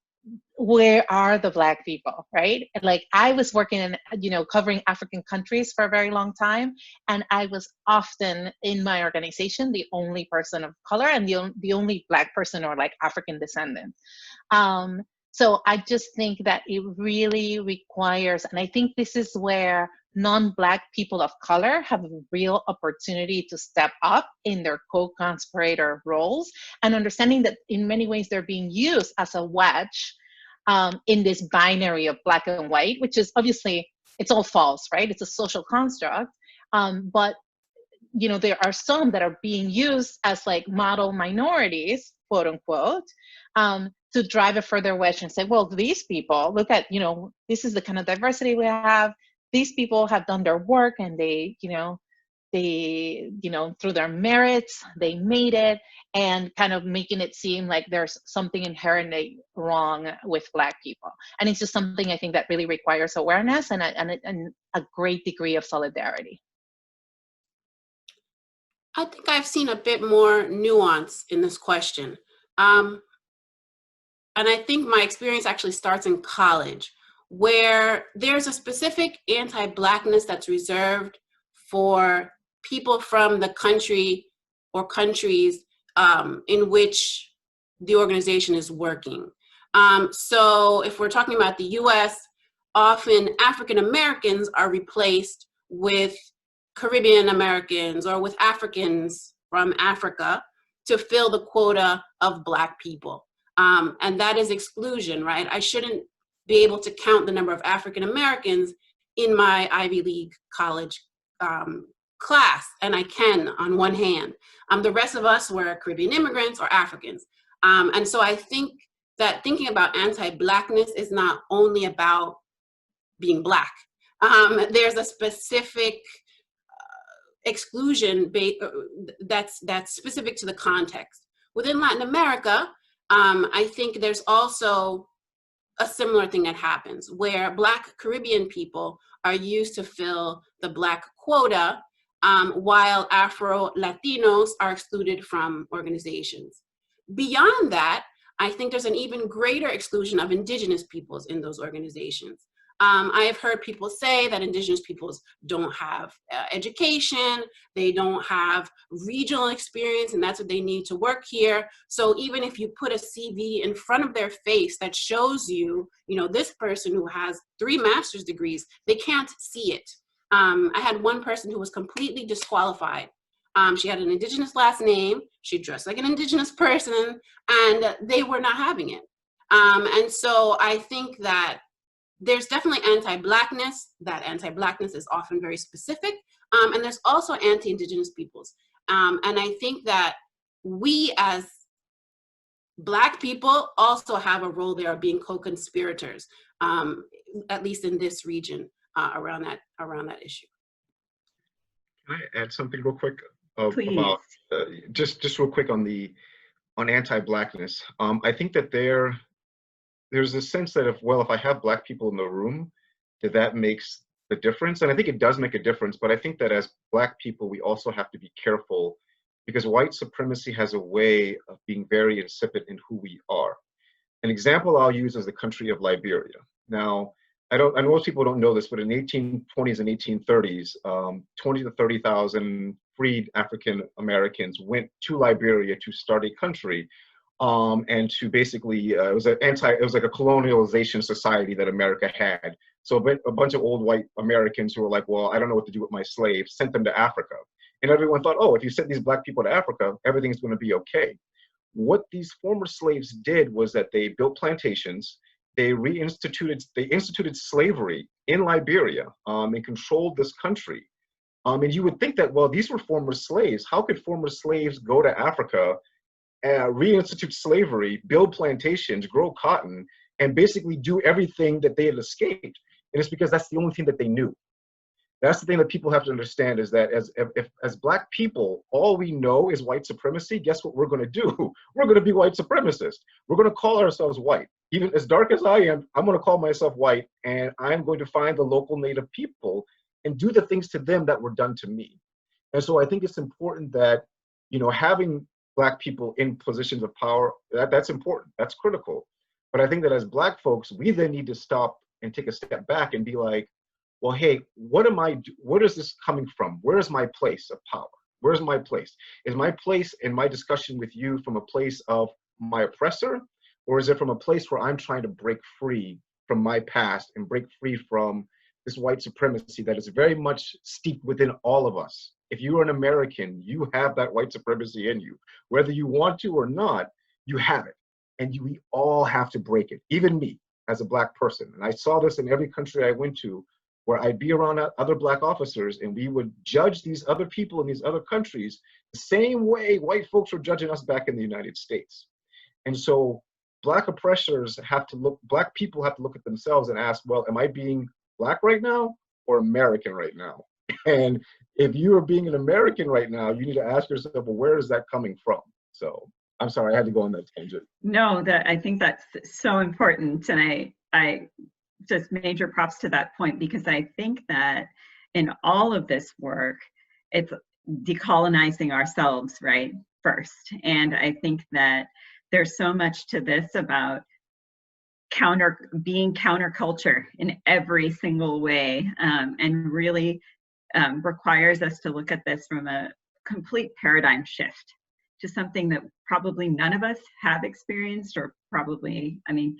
Speaker 4: where are the Black people, right? Like I was working in, covering African countries for a very long time. And I was often in my organization, the only person of color and the only Black person or like African descendant. So I just think that it really requires, and I think this is where non-Black people of color have a real opportunity to step up in their co-conspirator roles and understanding that in many ways they're being used as a wedge in this binary of Black and white, which is obviously, it's all false, right? It's a social construct. But, there are some that are being used as like model minorities, quote unquote, to drive a further wedge and say, well, these people, look at, this is the kind of diversity we have. these people have done their work, and they, through their merits, they made it, and kind of making it seem like there's something inherently wrong with Black people. And it's just something I think that really requires awareness and a great degree of solidarity.
Speaker 3: I think I've seen a bit more nuance in this question. And I think my experience actually starts in college, where there's a specific anti-Blackness that's reserved for people from the country or countries in which the organization is working. So if we're talking about the US, often African Americans are replaced with Caribbean Americans or with Africans from Africa to fill the quota of Black people. And that is exclusion, right? I shouldn't be able to count the number of African Americans in my Ivy League college class, and I can on one hand. The rest of us were Caribbean immigrants or Africans. And so I think that thinking about anti-Blackness is not only about being Black. There's a specific exclusion that's specific to the context. Within Latin America, I think there's also a similar thing that happens where Black Caribbean people are used to fill the Black quota, while Afro-Latinos are excluded from organizations. Beyond that, I think there's an even greater exclusion of Indigenous peoples in those organizations. I have heard people say that Indigenous peoples don't have education, they don't have regional experience, and that's what they need to work here. So even if you put a CV in front of their face that shows you, this person who has 3 master's degrees, they can't see it. I had one person who was completely disqualified. She had an Indigenous last name, she dressed like an Indigenous person, and they were not having it. And so I think that there's definitely anti-Blackness. That anti-Blackness is often very specific. And there's also anti-Indigenous peoples. And I think that we as Black people also have a role there of being co-conspirators, at least in this region, around that issue.
Speaker 5: Can I add something real quick
Speaker 2: Please.
Speaker 5: about just real quick on anti-Blackness? I think that there's a sense that if I have Black people in the room, that makes the difference. And I think it does make a difference, but I think that as Black people, we also have to be careful because white supremacy has a way of being very insipid in who we are. An example I'll use is the country of Liberia. Now, I know most people don't know this, but in the 1820s and 1830s, 20 to 30,000 freed African Americans went to Liberia to start a country. And to basically, it was like a colonialization society that America had. So a bunch of old white Americans who were like, well, I don't know what to do with my slaves, sent them to Africa. And everyone thought, oh, if you send these Black people to Africa, everything's going to be okay. What these former slaves did was that they built plantations, they instituted slavery in Liberia, and controlled this country. And you would think that, well, these were former slaves. How could former slaves go to Africa, reinstitute slavery, build plantations, grow cotton, and basically do everything that they had escaped? And it's because that's the only thing that they knew. That's the thing that people have to understand, is that as Black people, all we know is white supremacy. Guess what we're going to do? We're going to be white supremacists. We're going to call ourselves white. Even as dark as I am, I'm going to call myself white, and I'm going to find the local Native people and do the things to them that were done to me. And so I think it's important that, having Black people in positions of power, that's important, that's critical. But I think that as Black folks, we then need to stop and take a step back and be like, well, hey, what is this coming from? Where is my place of power? Where's my place? Is my place in my discussion with you from a place of my oppressor? Or is it from a place where I'm trying to break free from my past and break free from this white supremacy that is very much steeped within all of us? If you are an American, you have that white supremacy in you. Whether you want to or not, you have it. And we all have to break it, even me as a Black person. And I saw this in every country I went to, where I'd be around other Black officers and we would judge these other people in these other countries the same way white folks were judging us back in the United States. And so Black oppressors Black people have to look at themselves and ask, well, am I being Black right now? or American right now? And if you are being an American right now, you need to ask yourself, well, where is that coming from? So I'm sorry, I had to go on that tangent.
Speaker 2: No, I think that's so important. And I just major props to that point, because I think that in all of this work, it's decolonizing ourselves, right, first. And I think that there's so much to this about being counterculture in every single way, and really requires us to look at this from a complete paradigm shift to something that probably none of us have experienced, or probably, I mean,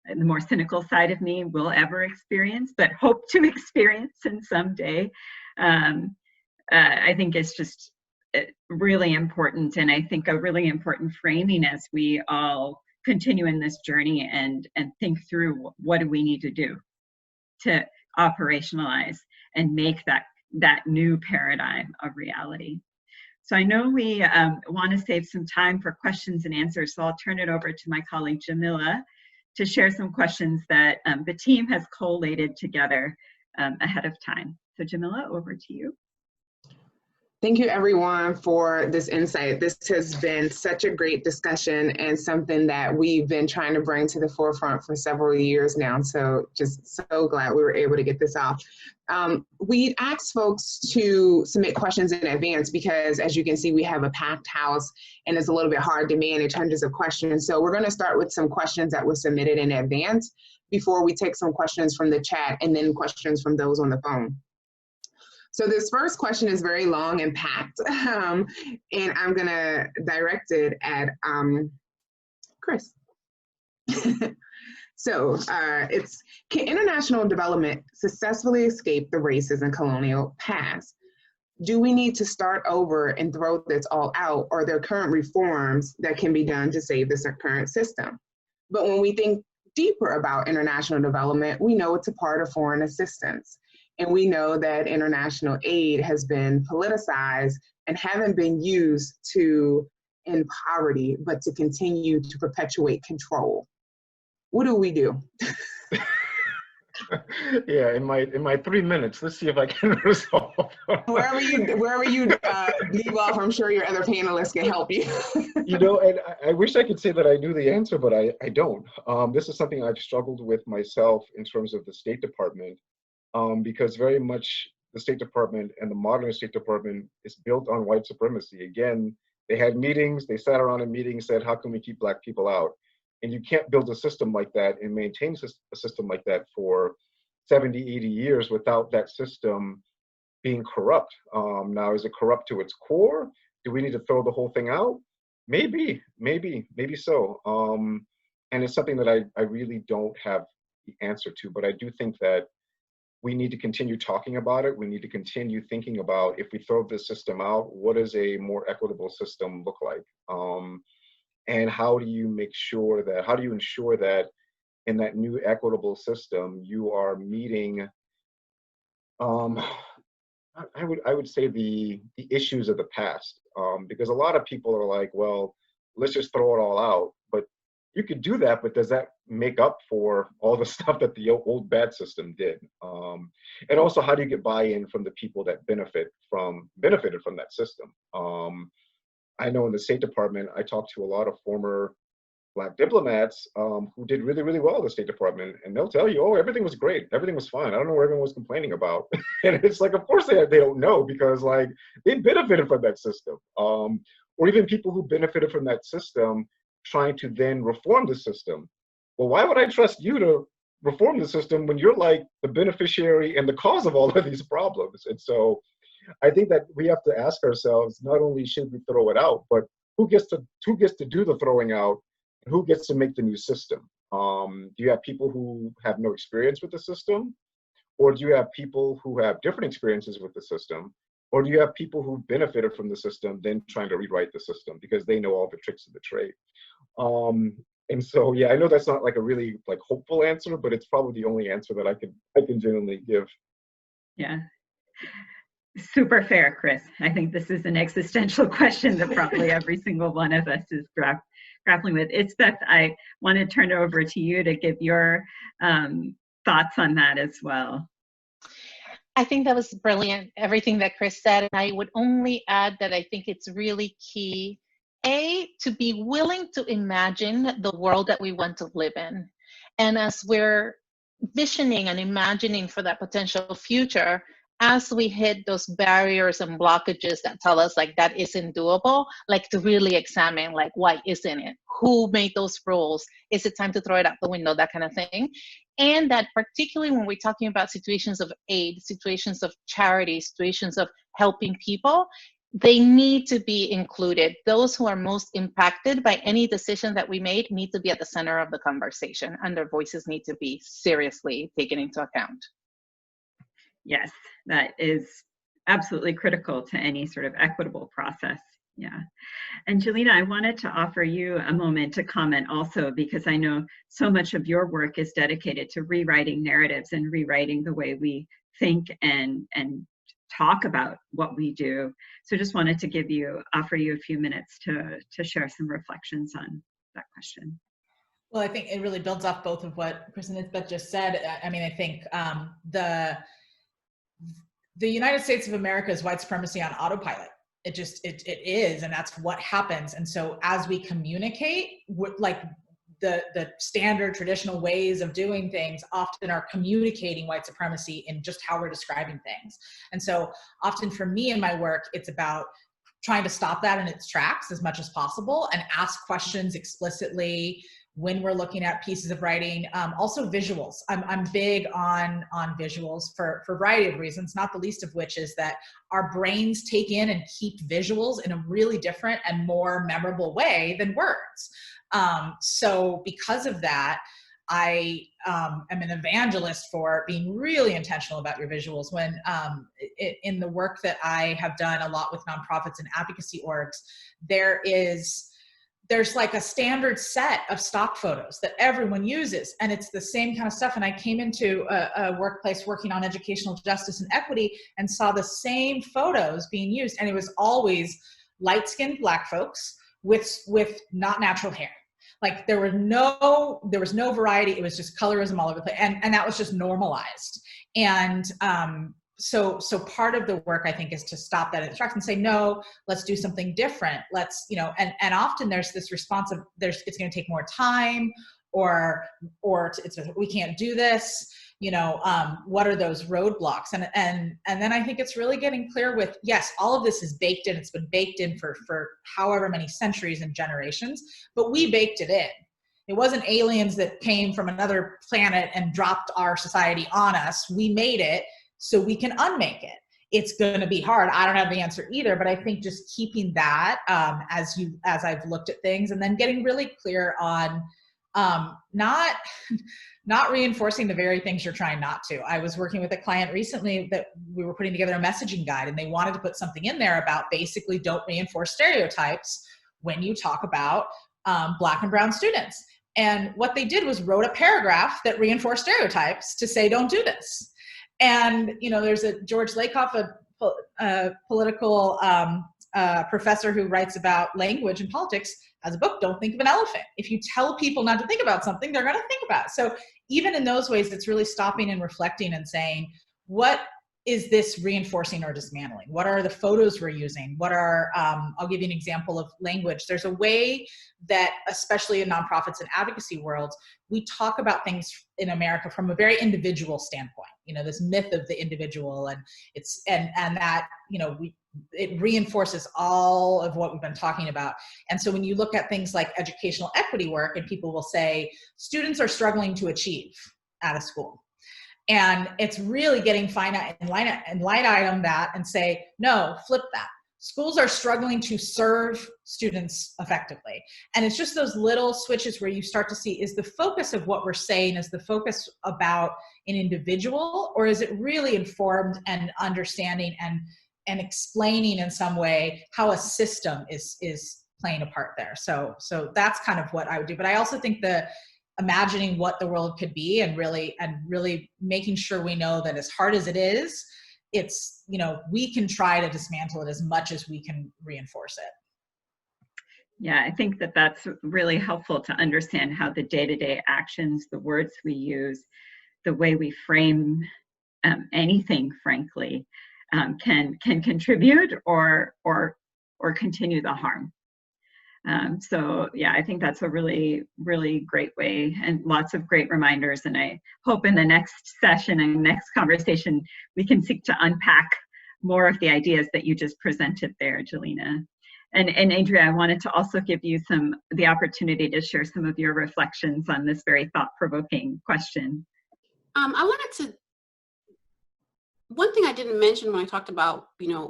Speaker 2: the more cynical side of me will ever experience, but hope to experience in some day. I think it's just really important, and I think a really important framing as we all continue in this journey and think through what do we need to do to operationalize and make that new paradigm a reality. So I know we want to save some time for questions and answers, so I'll turn it over to my colleague Jamila to share some questions that the team has collated together ahead of time. So Jamila, over to you.
Speaker 7: Thank you everyone for this insight. This has been such a great discussion and something that we've been trying to bring to the forefront for several years now. So just so glad we were able to get this off. We asked folks to submit questions in advance because, as you can see, we have a packed house and it's a little bit hard to manage hundreds of questions. So we're going to start with some questions that were submitted in advance before we take some questions from the chat and then questions from those on the phone. So this first question is very long and packed, and I'm going to direct it at Chris. So it's, can international development successfully escape the racist and colonial past? Do we need to start over and throw this all out, or are there current reforms that can be done to save this current system? But when we think deeper about international development, we know it's a part of foreign assistance. And we know that international aid has been politicized and haven't been used to end poverty, but to continue to perpetuate control. What do we do?
Speaker 5: Yeah, in my 3 minutes, let's see if I can resolve.
Speaker 7: Wherever you leave off, I'm sure your other panelists can help you.
Speaker 5: You know, and I wish I could say that I knew the answer, but I don't. This is something I've struggled with myself in terms of the State Department. Because very much the State Department and the modern State Department is built on white supremacy. Again, they had meetings, they sat around in meetings, said, how can we keep Black people out? And you can't build a system like that and maintain a system like that for 70, 80 years without that system being corrupt. Now, is it corrupt to its core? Do we need to throw the whole thing out? Maybe so. And it's something that I really don't have the answer to, but I do think that we need to continue talking about it. We need to continue thinking about, if we throw this system out, what does a more equitable system look like? And how do you ensure that in that new equitable system, you are meeting, I would say the issues of the past, because a lot of people are like, well, let's just throw it all out. But you could do that, but does that make up for all the stuff that the old bad system did? And also, how do you get buy-in from the people that benefited from that system? I know in the State Department, I talked to a lot of former Black diplomats who did really, really well in the State Department, and they'll tell you, oh, everything was great, everything was fine. I don't know what everyone was complaining about. And it's like, of course they don't know, because like they benefited from that system. Or even people who benefited from that system trying to then reform the system. Well, why would I trust you to reform the system when you're like the beneficiary and the cause of all of these problems? And so I think that we have to ask ourselves, not only should we throw it out, but who gets to do the throwing out, and who gets to make the new system? Do you have people who have no experience with the system? Or do you have people who have different experiences with the system? Or do you have people who benefited from the system then trying to rewrite the system because they know all the tricks of the trade? And so, yeah, I know that's not like a really like hopeful answer, but it's probably the only answer that I can genuinely give.
Speaker 2: Yeah, super fair, Chris. I think this is an existential question that probably every single one of us is grappling with. Beth, I want to turn it over to you to give your thoughts on that as well.
Speaker 4: I think that was brilliant, everything that Chris said. And I would only add that I think it's really key, A, to be willing to imagine the world that we want to live in. And as we're visioning and imagining for that potential future, as we hit those barriers and blockages that tell us like that isn't doable, like to really examine like why isn't it? Who made those rules? Is it time to throw it out the window? That kind of thing. And that particularly when we're talking about situations of aid, situations of charity, situations of helping people, they need to be included. Those who are most impacted by any decision that we made need to be at the center of the conversation, and their voices need to be seriously taken into account.
Speaker 2: Yes, that is absolutely critical to any sort of equitable process. Yeah. Angelina, I wanted to offer you a moment to comment also, because I know so much of your work is dedicated to rewriting narratives and rewriting the way we think and talk about what we do. So just wanted to offer you a few minutes to share some reflections on that question.
Speaker 6: Well, I think it really builds off both of what Chris and Elizabeth just said. I mean, I think the United States of America is white supremacy on autopilot. It is, and that's what happens. And so as we communicate, like the standard traditional ways of doing things often are communicating white supremacy in just how we're describing things. And so often for me in my work, it's about trying to stop that in its tracks as much as possible and ask questions explicitly when we're looking at pieces of writing. Also visuals. I'm big on visuals for a variety of reasons, not the least of which is that our brains take in and keep visuals in a really different and more memorable way than words. So because of that, I am an evangelist for being really intentional about your visuals. When in the work that I have done a lot with nonprofits and advocacy orgs, there's like a standard set of stock photos that everyone uses, and it's the same kind of stuff. And I came into a workplace working on educational justice and equity and saw the same photos being used, and it was always light-skinned Black folks with not natural hair. Like there was no variety. It was just colorism all over the place, and that was just normalized. And so part of the work, I think, is to stop that in its tracks and say, no, let's do something different. Let's, and often there's this response of it's going to take more time, or we can't do this. What are those roadblocks? And then I think it's really getting clear with, yes, all of this is baked in. It's been baked in for however many centuries and generations, but we baked it in. It wasn't aliens that came from another planet and dropped our society on us. We made it so we can unmake it. It's going to be hard. I don't have the answer either, but I think just keeping that as I've looked at things, and then getting really clear on not reinforcing the very things you're trying not to. I was working with a client recently that we were putting together a messaging guide, and they wanted to put something in there about basically don't reinforce stereotypes when you talk about Black and brown students. And what they did was wrote a paragraph that reinforced stereotypes to say, don't do this. And, there's a George Lakoff, a political professor who writes about language and politics, has a book, Don't Think of an Elephant. If you tell people not to think about something, they're going to think about it. So even in those ways, it's really stopping and reflecting and saying, what is this reinforcing or dismantling? What are the photos we're using? I'll give you an example of language. There's a way that, especially in nonprofits and advocacy worlds, we talk about things in America from a very individual standpoint. This myth of the individual, and that, it reinforces all of what we've been talking about. And so when you look at things like educational equity work, and people will say, students are struggling to achieve at a school. And it's really getting finite and line item that and say, no, flip that. Schools are struggling to serve students effectively. And it's just those little switches where you start to see, is the focus of what we're saying, is the focus about an individual, or is it really informed and understanding and explaining in some way how a system is playing a part there? So that's kind of what I would do. But I also think imagining what the world could be and really making sure we know that as hard as it is, it's, we can try to dismantle it as much as we can reinforce it.
Speaker 2: Yeah, I think that that's really helpful to understand how the day-to-day actions, the words we use, the way we frame anything, frankly, can contribute or continue the harm. So yeah, I think that's a really, really great way, and lots of great reminders. And I hope in the next session and next conversation, we can seek to unpack more of the ideas that you just presented there, Jelena. And Andrea, I wanted to also give you the opportunity to share some of your reflections on this very thought-provoking question.
Speaker 3: One thing I didn't mention when I talked about,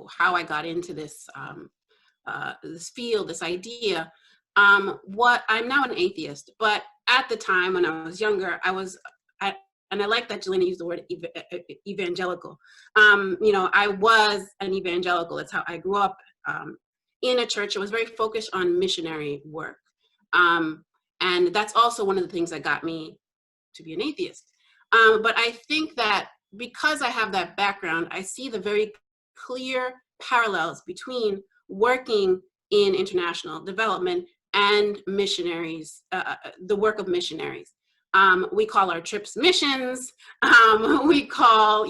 Speaker 3: how I got into this this field, this idea. I'm now an atheist, but at the time when I was younger, and I like that Jelena used the word evangelical. I was an evangelical. That's how I grew up in a church. It was very focused on missionary work. And that's also one of the things that got me to be an atheist. But I think that because I have that background, I see the very clear parallels between working in international development and missionaries, the work of missionaries. We call our trips missions. We call,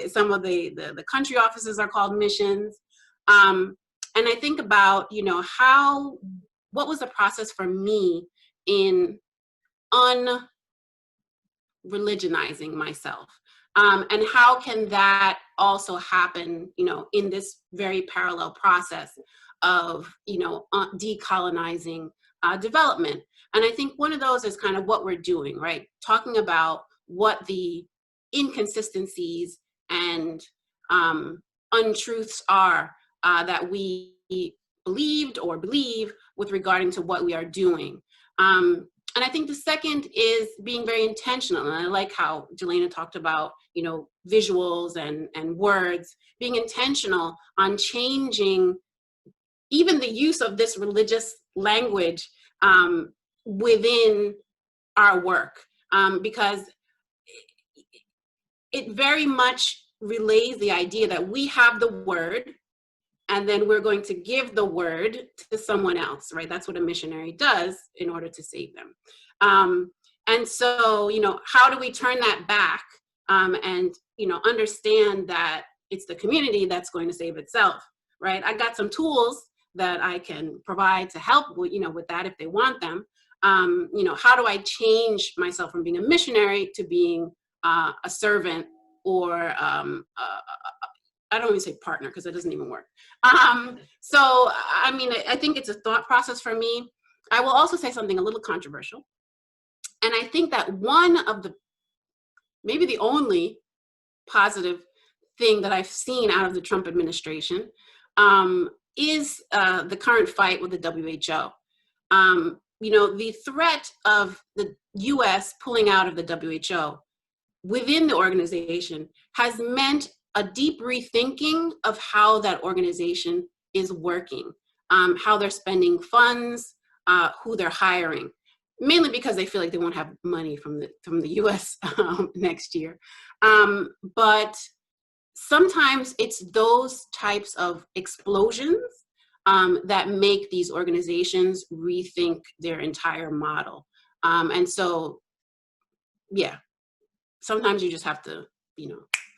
Speaker 3: some of the country offices are called missions. And I think about, what was the process for me in unreligionizing myself? And how can that also happen, in this very parallel process of, decolonizing development? And I think one of those is kind of what we're doing, right? Talking about what the inconsistencies and untruths are that we believed or believe with regarding to what we are doing. And I think the second is being very intentional. And I like how Jelena talked about, visuals and words, being intentional on changing even the use of this religious language within our work, because it very much relays the idea that we have the word, and then we're going to give the word to someone else, right? That's what a missionary does in order to save them. And so, how do we turn that back and, understand that it's the community that's going to save itself, right? I got some tools that I can provide to help with, with that if they want them. How do I change myself from being a missionary to being a servant, or I don't even say partner because it doesn't even work. So, I think it's a thought process for me. I will also say something a little controversial. And I think that one of maybe the only positive thing that I've seen out of the Trump administration is the current fight with the WHO. The threat of the US pulling out of the WHO within the organization has meant a deep rethinking of how that organization is working, how they're spending funds, who they're hiring, mainly because they feel like they won't have money from the US next year. But sometimes it's those types of explosions that make these organizations rethink their entire model. And so, yeah, sometimes you just have to,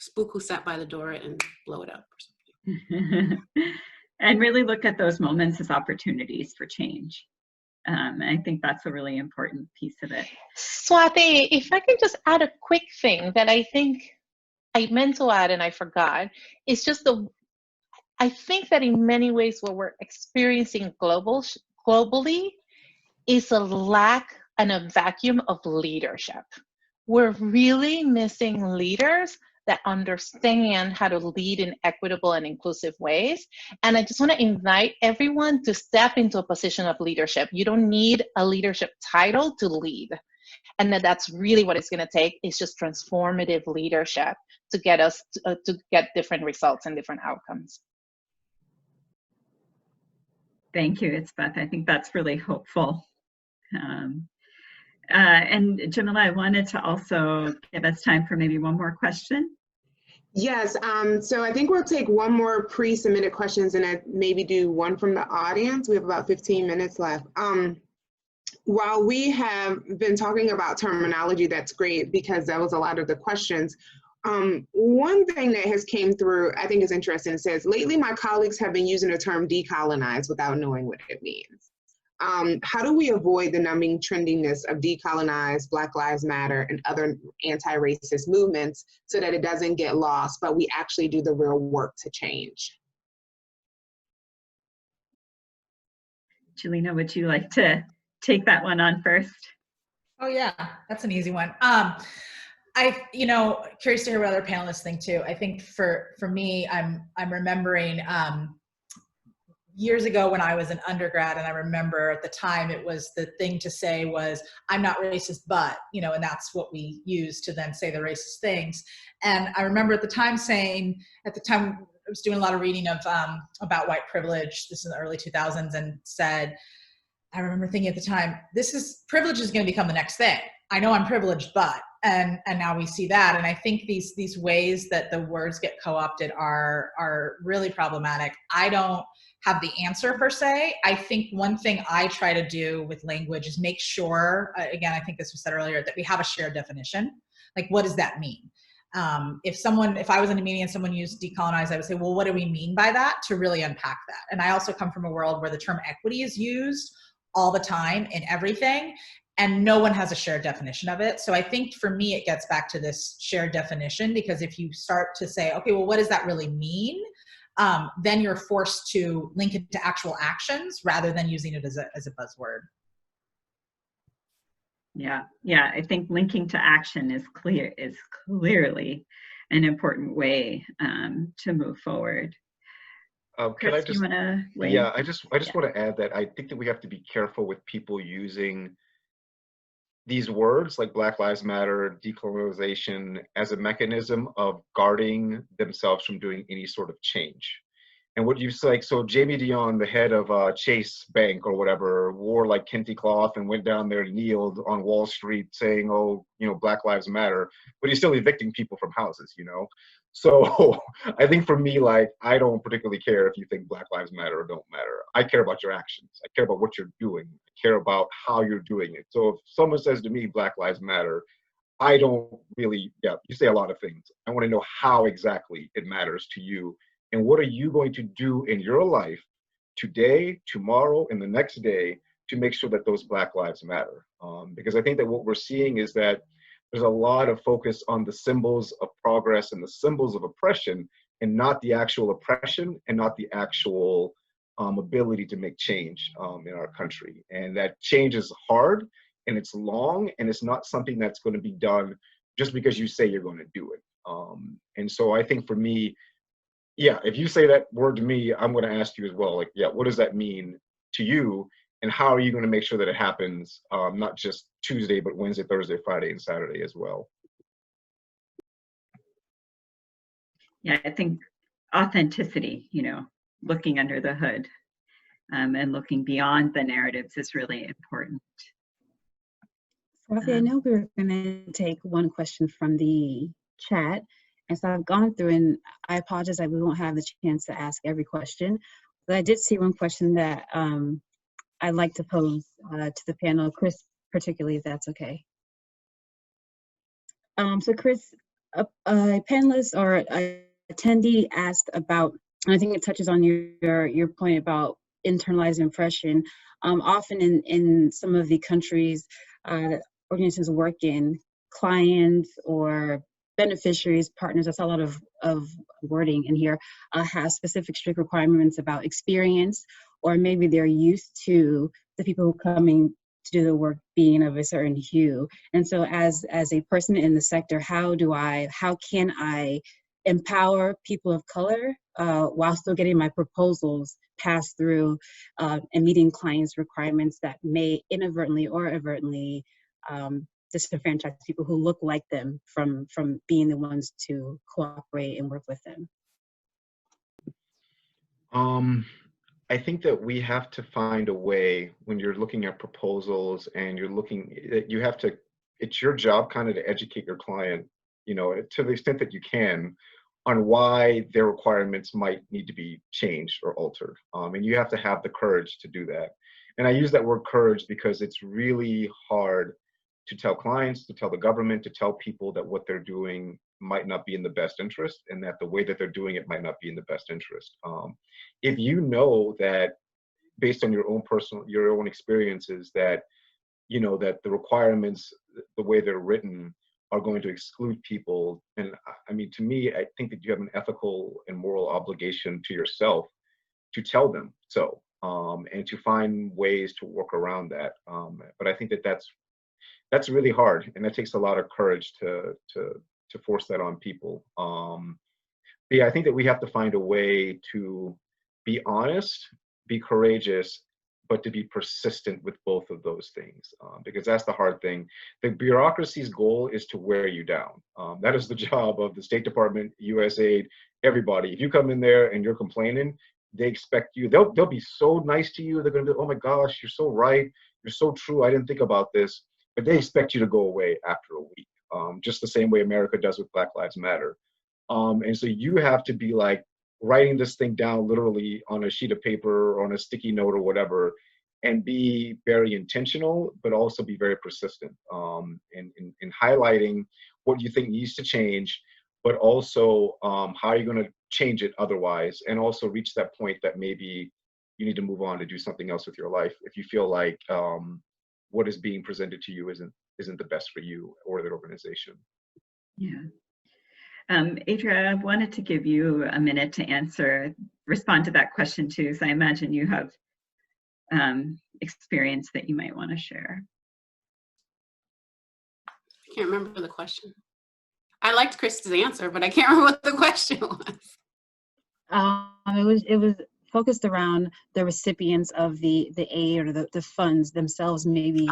Speaker 3: spook who sat by the door and blow it up or something.
Speaker 2: And really look at those moments as opportunities for change. I think that's a really important piece of it.
Speaker 4: Swati, if I can just add a quick thing that I think I meant to add and I forgot, it's just I think that in many ways what we're experiencing globally is a lack and a vacuum of leadership. We're really missing leaders that understand how to lead in equitable and inclusive ways. And I just want to invite everyone to step into a position of leadership. You don't need a leadership title to lead. And that's really what it's going to take, is just transformative leadership to get us to get different results and different outcomes.
Speaker 2: Thank you, Itzbeth. I think that's really hopeful. And Jamila, I wanted to also give us time for maybe one more question.
Speaker 7: Yes, so I think we'll take one more pre-submitted questions and maybe do one from the audience. We have about 15 minutes left. While we have been talking about terminology, that's great because that was a lot of the questions. One thing that has came through, I think is interesting, it says, lately my colleagues have been using the term decolonize without knowing what it means. How do we avoid the numbing trendiness of decolonize, Black Lives Matter, and other anti-racist movements so that it doesn't get lost, but we actually do the real work to change?
Speaker 2: Jelena, would you like to take that one on first?
Speaker 6: Oh yeah, that's an easy one. Curious to hear what other panelists think too. I think for me, I'm remembering years ago when I was an undergrad, and I remember at the time it was the thing to say was, I'm not racist, but, and that's what we used to then say the racist things. And I remember at the time I was doing a lot of reading of about white privilege, this is in the early 2000s, and I remember thinking at the time, privilege is going to become the next thing. I know I'm privileged, but, and now we see that. And I think these ways that the words get co-opted are really problematic. I don't have the answer per se. I think one thing I try to do with language is make sure, again, I think this was said earlier, that we have a shared definition. Like, what does that mean? If I was in a meeting and someone used decolonize, I would say, well, what do we mean by that, to really unpack that? And I also come from a world where the term equity is used all the time in everything, and no one has a shared definition of it. So I think for me, it gets back to this shared definition, because if you start to say, okay, well, what does that really mean? Then you're forced to link it to actual actions rather than using it as a buzzword.
Speaker 2: Yeah, I think linking to action is clearly an important way to move forward.
Speaker 5: Could I just,
Speaker 2: you want to weigh in?
Speaker 5: Yeah, I just want to add that I think that we have to be careful with people using these words like Black Lives Matter, decolonization, as a mechanism of guarding themselves from doing any sort of change. And what you say, so Jamie Dion, the head of Chase Bank or whatever, wore like kente cloth and went down there and kneeled on Wall Street saying, oh, Black Lives Matter, but he's still evicting people from houses, So I think for me, like, I don't particularly care if you think Black Lives Matter or don't matter. I care about your actions. I care about what you're doing. I care about how you're doing it. So if someone says to me, Black Lives Matter, I don't really, you say a lot of things. I want to know how exactly it matters to you. And what are you going to do in your life today, tomorrow, and the next day to make sure that those Black lives matter? Because I think that what we're seeing is that there's a lot of focus on the symbols of progress and the symbols of oppression, and not the actual oppression and not the actual ability to make change in our country. And that change is hard and it's long, and it's not something that's going to be done just because you say you're going to do it. And so I think for me, if you say that word to me, I'm going to ask you as well, like, what does that mean to you? And how are you going to make sure that it happens, not just Tuesday, but Wednesday, Thursday, Friday, and Saturday as well?
Speaker 2: Yeah, I think authenticity, looking under the hood and looking beyond the narratives is really important.
Speaker 1: Swathi, I know we were going to take one question from the chat. And so I've gone through, and I apologize that we won't have the chance to ask every question. But I did see one question that I'd like to pose to the panel, Chris, particularly, if that's okay. So Chris, a panelist or an attendee asked about, and I think it touches on your point about internalized oppression. Often in some of the countries organizations work in, clients or beneficiaries, partners, I saw a lot of wording in here, have specific strict requirements about experience, or maybe they're used to the people who are coming to do the work being of a certain hue. And so as a person in the sector, how can I empower people of color while still getting my proposals passed through and meeting clients' requirements that may inadvertently or advertently disenfranchise people who look like them from being the ones to cooperate and work with them?
Speaker 5: I think that we have to find a way, when you're looking at proposals and it's your job kind of to educate your client, to the extent that you can, on why their requirements might need to be changed or altered. And you have to have the courage to do that. And I use that word courage because it's really hard to tell clients, to tell the government, to tell people that what they're doing might not be in the best interest, and that the way that they're doing it might not be in the best interest. If you know that based on your own experiences, that that the requirements, the way they're written, are going to exclude people, and I mean, to me, I think that you have an ethical and moral obligation to yourself to tell them so, and to find ways to work around that. But I think that that's really hard, and that takes a lot of courage to force that on people. But yeah, I think that we have to find a way to be honest, be courageous, but to be persistent with both of those things, because that's the hard thing. The bureaucracy's goal is to wear you down. That is the job of the State Department, USAID, everybody. If you come in there and you're complaining, they expect you, they'll be so nice to you. They're gonna be, oh my gosh, you're so right. You're so true. I didn't think about this. But they expect you to go away after a week, just the same way America does with Black Lives Matter. And so you have to be like writing this thing down literally on a sheet of paper or on a sticky note or whatever, and be very intentional, but also be very persistent in highlighting what you think needs to change, but also how you're going to change it otherwise, and also reach that point that maybe you need to move on to do something else with your life if you feel like what is being presented to you isn't the best for you or the organization.
Speaker 2: Yeah. Adria, I wanted to give you a minute to respond to that question too, so I imagine you have experience that you might want to share.
Speaker 3: I can't remember the question. I liked Chris's answer, but I can't remember what the question was.
Speaker 1: It was focused around the recipients of the aid or the funds themselves, maybe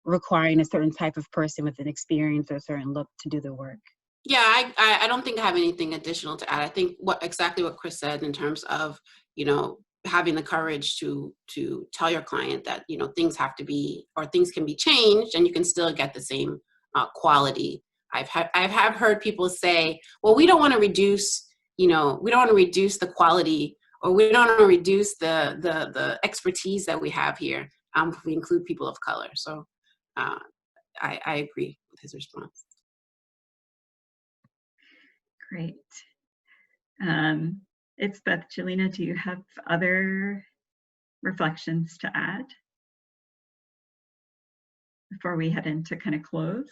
Speaker 1: requiring a certain type of person with an experience or a certain look to do the work.
Speaker 3: Yeah, I don't think I have anything additional to add. I think exactly what Chris said in terms of, having the courage to tell your client that, things have to be, or things can be changed and you can still get the same quality. I've heard people say, well, we don't want to reduce, we don't want to reduce the quality, or we don't want to reduce the expertise that we have here if we include people of color. So I agree with his response.
Speaker 2: Great. It's Beth. Jelena, do you have other reflections to add before we head into kind of close?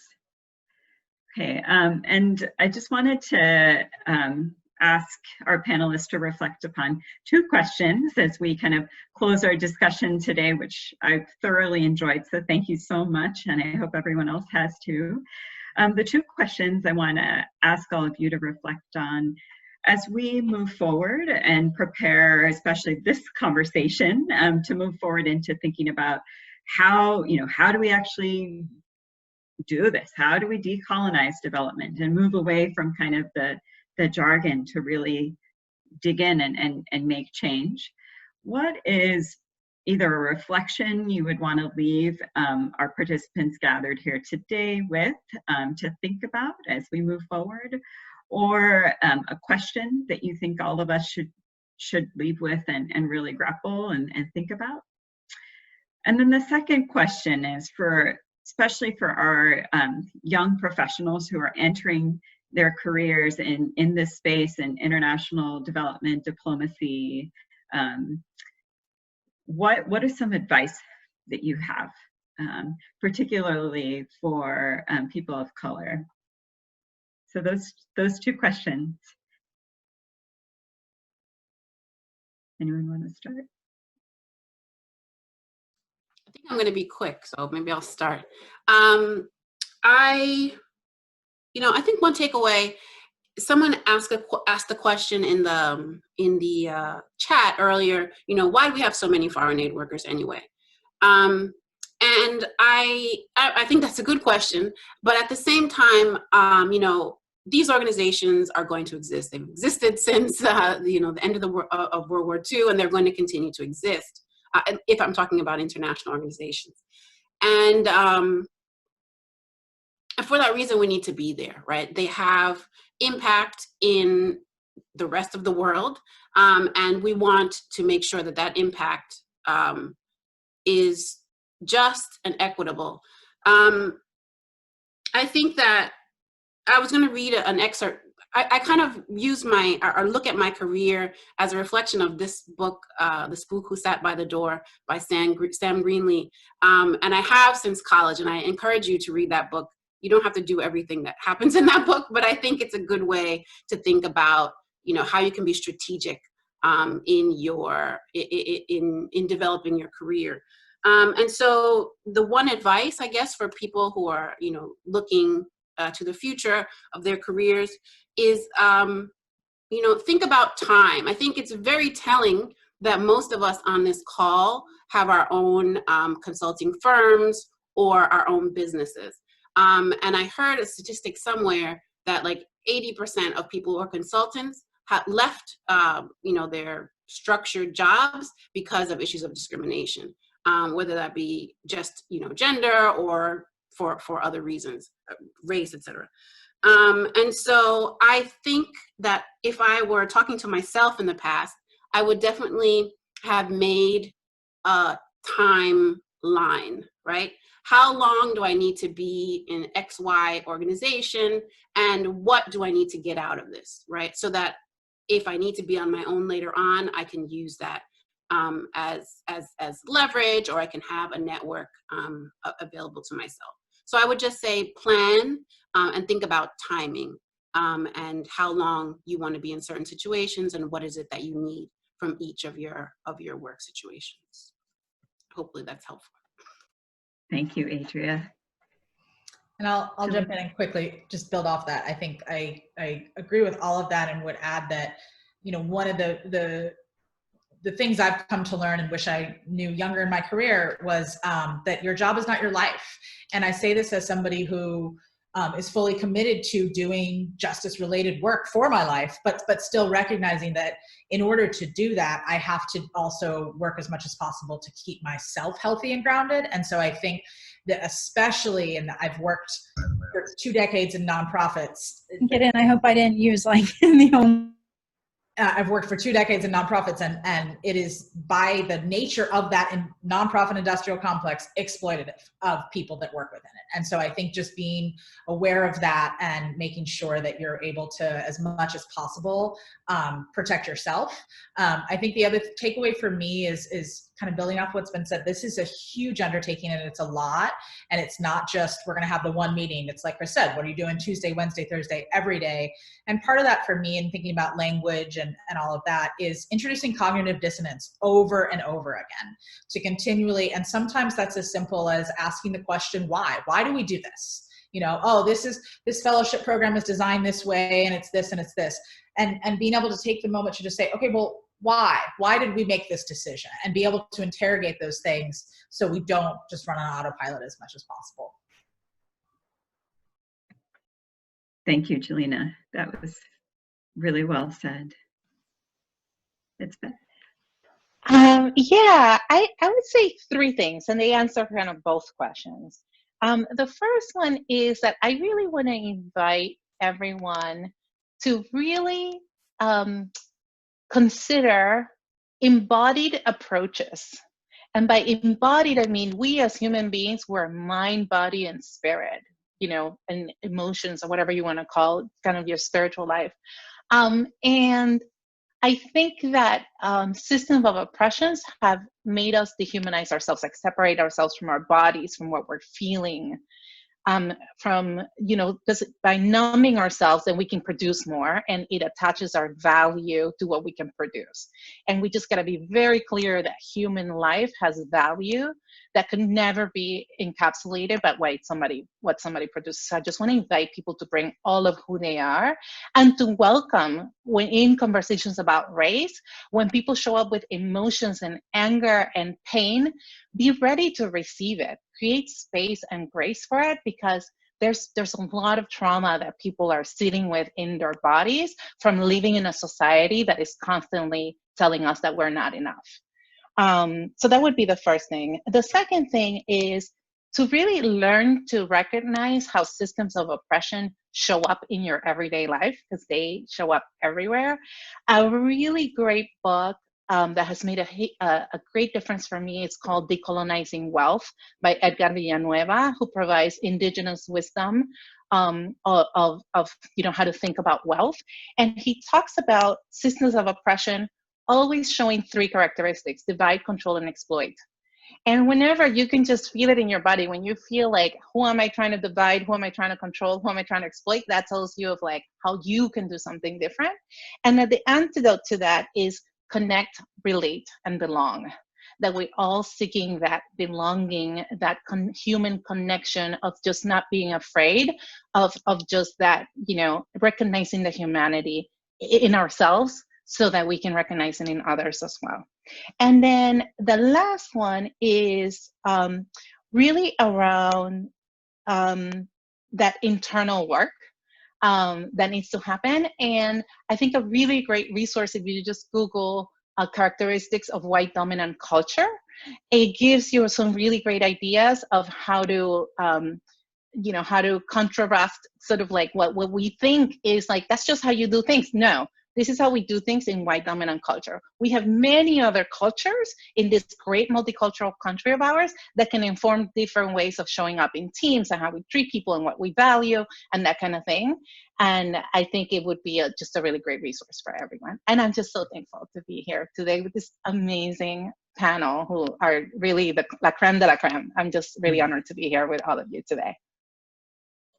Speaker 2: Okay, and I just wanted to ask our panelists to reflect upon two questions as we kind of close our discussion today, which I've thoroughly enjoyed, so thank you so much, and I hope everyone else has too. The two questions I want to ask all of you to reflect on as we move forward and prepare, especially this conversation, to move forward into thinking about how do we actually do this? How do we decolonize development and move away from kind of the jargon to really dig in and make change? What is either a reflection you would want to leave our participants gathered here today with to think about as we move forward, or a question that you think all of us should leave with and really grapple and think about? And then the second question is especially for our young professionals who are entering their careers in this space in international development, diplomacy. What is some advice that you have, particularly for people of color? So those two questions. Anyone want to start?
Speaker 3: I think I'm going to be quick, so maybe I'll start. I think one takeaway. Someone asked the question in the chat earlier. Why do we have so many foreign aid workers anyway? And I think that's a good question. But at the same time, these organizations are going to exist. They've existed since the end of of World War II, and they're going to continue to exist. If I'm talking about international organizations, and for that reason, we need to be there, right? They have impact in the rest of the world, and we want to make sure that impact is just and equitable. I think that I was going to read an excerpt. I kind of use or look at my career as a reflection of this book, The Spook Who Sat by the Door by Sam Greenlee. And I have since college, and I encourage you to read that book. You don't have to do everything that happens in that book, but I think it's a good way to think about, how you can be strategic in developing your career. And so the one advice, I guess, for people who are, looking to the future of their careers is, think about time. I think it's very telling that most of us on this call have our own consulting firms or our own businesses. And I heard a statistic somewhere that like 80% of people who are consultants have left, their structured jobs because of issues of discrimination, whether that be just, gender or for other reasons, race, etc. And so I think that if I were talking to myself in the past, I would definitely have made a timeline, right? How long do I need to be in XY organization, and what do I need to get out of this, right? So that if I need to be on my own later on, I can use that as leverage, or I can have a network available to myself. So I would just say plan and think about timing and how long you want to be in certain situations, and what is it that you need from each of your work situations. Hopefully that's helpful.
Speaker 2: Thank you, Adria.
Speaker 6: And I'll jump in and quickly just build off that. I think I agree with all of that, and would add that, one of the things I've come to learn and wish I knew younger in my career was that your job is not your life. And I say this as somebody who is fully committed to doing justice-related work for my life, but still recognizing that in order to do that, I have to also work as much as possible to keep myself healthy and grounded. And so I think that especially, and I've worked for 2 decades in nonprofits.
Speaker 8: Get in, I hope I didn't use like the only.
Speaker 6: I've worked for 2 decades in nonprofits, and it is by the nature of that nonprofit industrial complex exploitative of people that work within it. And so I think just being aware of that and making sure that you're able to, as much as possible, protect yourself. I think the other takeaway for me is kind of building off what's been said. This is a huge undertaking, and it's a lot. And it's not just, we're going to have the one meeting. It's like Chris said, what are you doing Tuesday, Wednesday, Thursday, every day? And part of that for me in thinking about language and all of that is introducing cognitive dissonance over and over again to continually, and sometimes that's as simple as asking the question, why? Why do we do this? Oh, this fellowship program is designed this way, and it's this and it's this. And being able to take the moment to just say, okay, well, why? Why did we make this decision? And be able to interrogate those things so we don't just run on autopilot as much as possible.
Speaker 2: Thank you, Jelena. That was really well said. It's been.
Speaker 4: Yeah, I would say 3 things, and they answer kind of both questions. The first one is that I really want to invite everyone to really consider embodied approaches. And by embodied, I mean we as human beings, we're mind, body, and spirit, and emotions, or whatever you want to call it, kind of your spiritual life. And I think that systems of oppressions have made us dehumanize ourselves, like separate ourselves from our bodies, from what we're feeling, because by numbing ourselves, then we can produce more, and it attaches our value to what we can produce. And we just got to be very clear that human life has value that could never be encapsulated by what somebody produces. So I just want to invite people to bring all of who they are, and to welcome, when in conversations about race, when people show up with emotions and anger and pain, be ready to receive it. Create space and grace for it, because there's a lot of trauma that people are sitting with in their bodies from living in a society that is constantly telling us that we're not enough. So that would be the first thing. The second thing is to really learn to recognize how systems of oppression show up in your everyday life, because they show up everywhere. A really great book that has made a great difference for me. It's called Decolonizing Wealth by Edgar Villanueva, who provides indigenous wisdom you know, how to think about wealth. And he talks about systems of oppression always showing three characteristics: divide, control, and exploit. And whenever you can just feel it in your body, when you feel like, who am I trying to divide? Who am I trying to control? Who am I trying to exploit? That tells you of like how you can do something different. And that the antidote to that is connect, relate, and belong. That we're all seeking that belonging, that human connection of just not being afraid of just that, you know, recognizing the humanity in ourselves so that we can recognize it in others as well. And then the last one is really around that internal work that needs to happen. And I think a really great resource, if you just Google characteristics of white dominant culture, it gives you some really great ideas of how to, you know, how to contrast sort of like what we think is like, that's just how you do things. No. This is how we do things in white dominant culture. We have many other cultures in this great multicultural country of ours that can inform different ways of showing up in teams and how we treat people and what we value and that kind of thing. And I think it would be just a really great resource for everyone. And I'm just so thankful to be here today with this amazing panel who are really the la creme de la creme. I'm just really honored to be here with all of you today.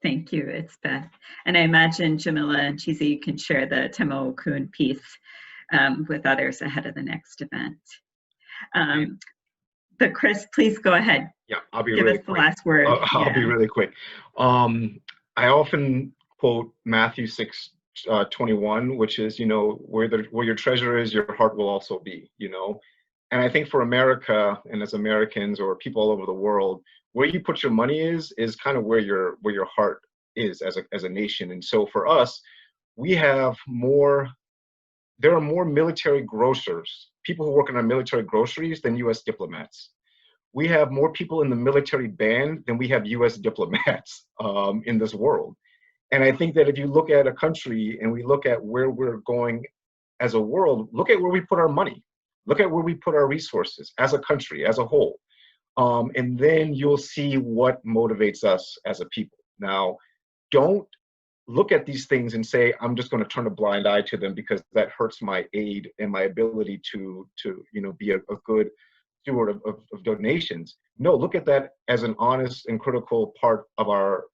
Speaker 2: Thank you, it's Beth. And I imagine Jamila and Chizi can share the Temo Okun piece with others ahead of the next event. But Chris, please go ahead.
Speaker 5: Yeah, I'll be
Speaker 2: Give
Speaker 5: really
Speaker 2: us
Speaker 5: quick.
Speaker 2: The last word.
Speaker 5: I'll be really quick. I often quote Matthew 6:21, which is, you know, where your treasure is, your heart will also be, you know. And I think for America, and as Americans or people all over the world, where you put your money is kind of where your heart is as a nation. And so for us, there are more military grocers, people who work in our military groceries, than US diplomats. We have more people in the military band than we have US diplomats in this world. And I think that if you look at a country and we look at where we're going as a world, look at where we put our money, look at where we put our resources as a country, as a whole. And then you'll see what motivates us as a people. Now, don't look at these things and say, I'm just going to turn a blind eye to them because that hurts my aid and my ability to you know, be a good steward of donations. No, look at that as an honest and critical part of our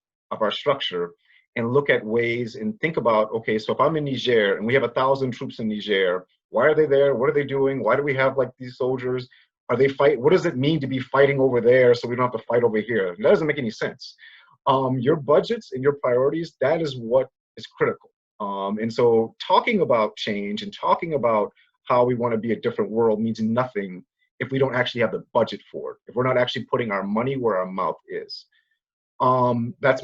Speaker 5: structure, and look at ways and think about, okay, so if I'm in Niger and we have 1,000 troops in Niger, why are they there? What are they doing? Why do we have like these soldiers? Are they fight? What does it mean to be fighting over there so we don't have to fight over here? That doesn't make any sense. Your budgets and your priorities, that is what is critical. And so talking about change and talking about how we want to be a different world means nothing if we don't actually have the budget for it, if we're not actually putting our money where our mouth is. That's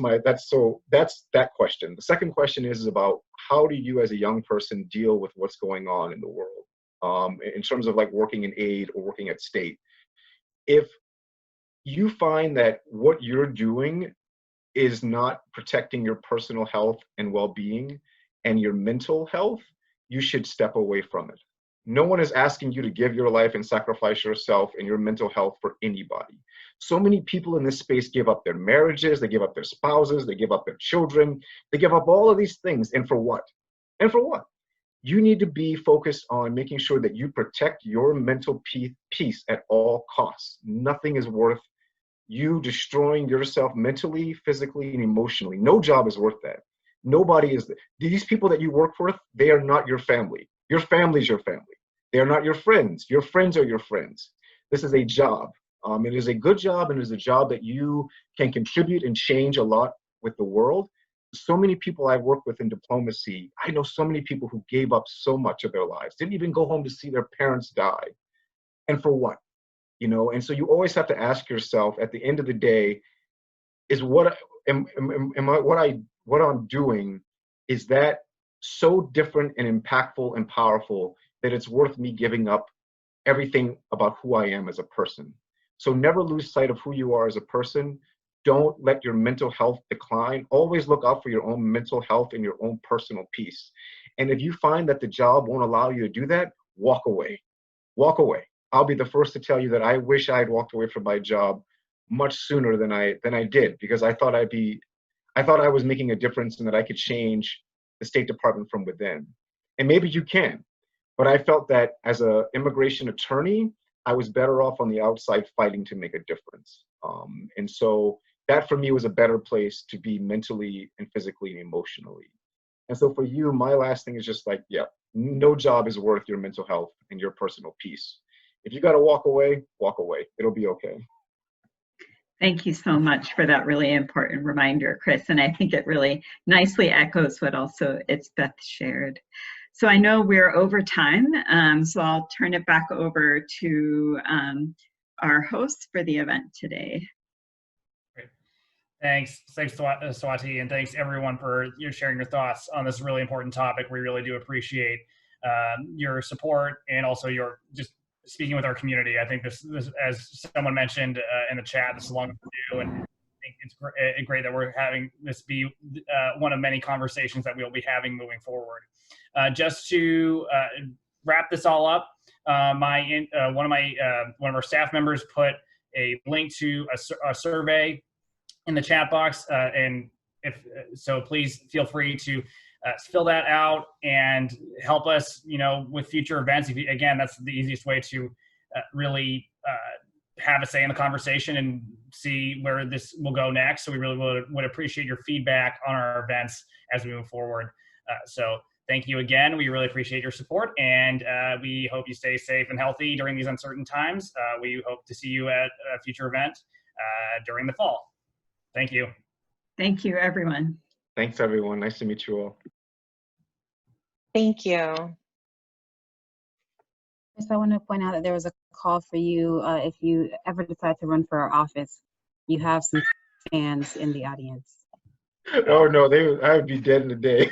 Speaker 5: that question. The second question is about how do you as a young person deal with what's going on in the world? In terms of like working in aid or working at state. If you find that what you're doing is not protecting your personal health and well-being and your mental health, you should step away from it. No one is asking you to give your life and sacrifice yourself and your mental health for anybody. So many people in this space give up their marriages, they give up their spouses, they give up their children, they give up all of these things. And for what? And for what? You need to be focused on making sure that you protect your mental peace at all costs. Nothing is worth you destroying yourself mentally, physically, and emotionally. No job is worth that. Nobody is. These people that you work for, they are not your family. Your family is your family. They are not your friends. Your friends are your friends. This is a job. It is a good job, and it is a job that you can contribute and change a lot with the world. So many people I work with in diplomacy, I know so many people who gave up so much of their lives, didn't even go home to see their parents die. And for what? You know, and so you always have to ask yourself at the end of the day, is what I'm doing, is that so different and impactful and powerful that it's worth me giving up everything about who I am as a person? So never lose sight of who you are as a person. Don't let your mental health decline. Always look out for your own mental health and your own personal peace. And if you find that the job won't allow you to do that, walk away. Walk away. I'll be the first to tell you that I wish I had walked away from my job much sooner than I did, because I thought I'd be I thought I was making a difference and that I could change the State Department from within. And maybe you can, but I felt that as an immigration attorney, I was better off on the outside fighting to make a difference. And so that for me was a better place to be mentally and physically and emotionally. And so for you, my last thing is just like, yeah, no job is worth your mental health and your personal peace. If you got to walk away, it'll be okay.
Speaker 2: Thank you so much for that really important reminder, Chris. And I think it really nicely echoes what also Beth shared. So I know we're over time, so I'll turn it back over to our hosts for the event today.
Speaker 9: Great. Thanks, Swati, and thanks everyone for sharing your thoughts on this really important topic. We really do appreciate your support and also your just speaking with our community. I think this as someone mentioned in the chat, this is long overdue, and I think it's great that we're having this be one of many conversations that we'll be having moving forward. Just to wrap this all up, one of our staff members put a link to a survey in the chat box, and so please feel free to fill that out and help us, with future events. Again, that's the easiest way to really have a say in the conversation and see where this will go next. So we really would appreciate your feedback on our events as we move forward. So thank you again. We really appreciate your support, and we hope you stay safe and healthy during these uncertain times. We hope to see you at a future event during the fall. Thank you.
Speaker 2: Thank you, everyone.
Speaker 5: Thanks, everyone. Nice to meet you all.
Speaker 4: Thank you.
Speaker 1: So I want to point out that there was a call for you if you ever decide to run for our office. You have some fans in the audience.
Speaker 5: Oh no, I would be dead in a day.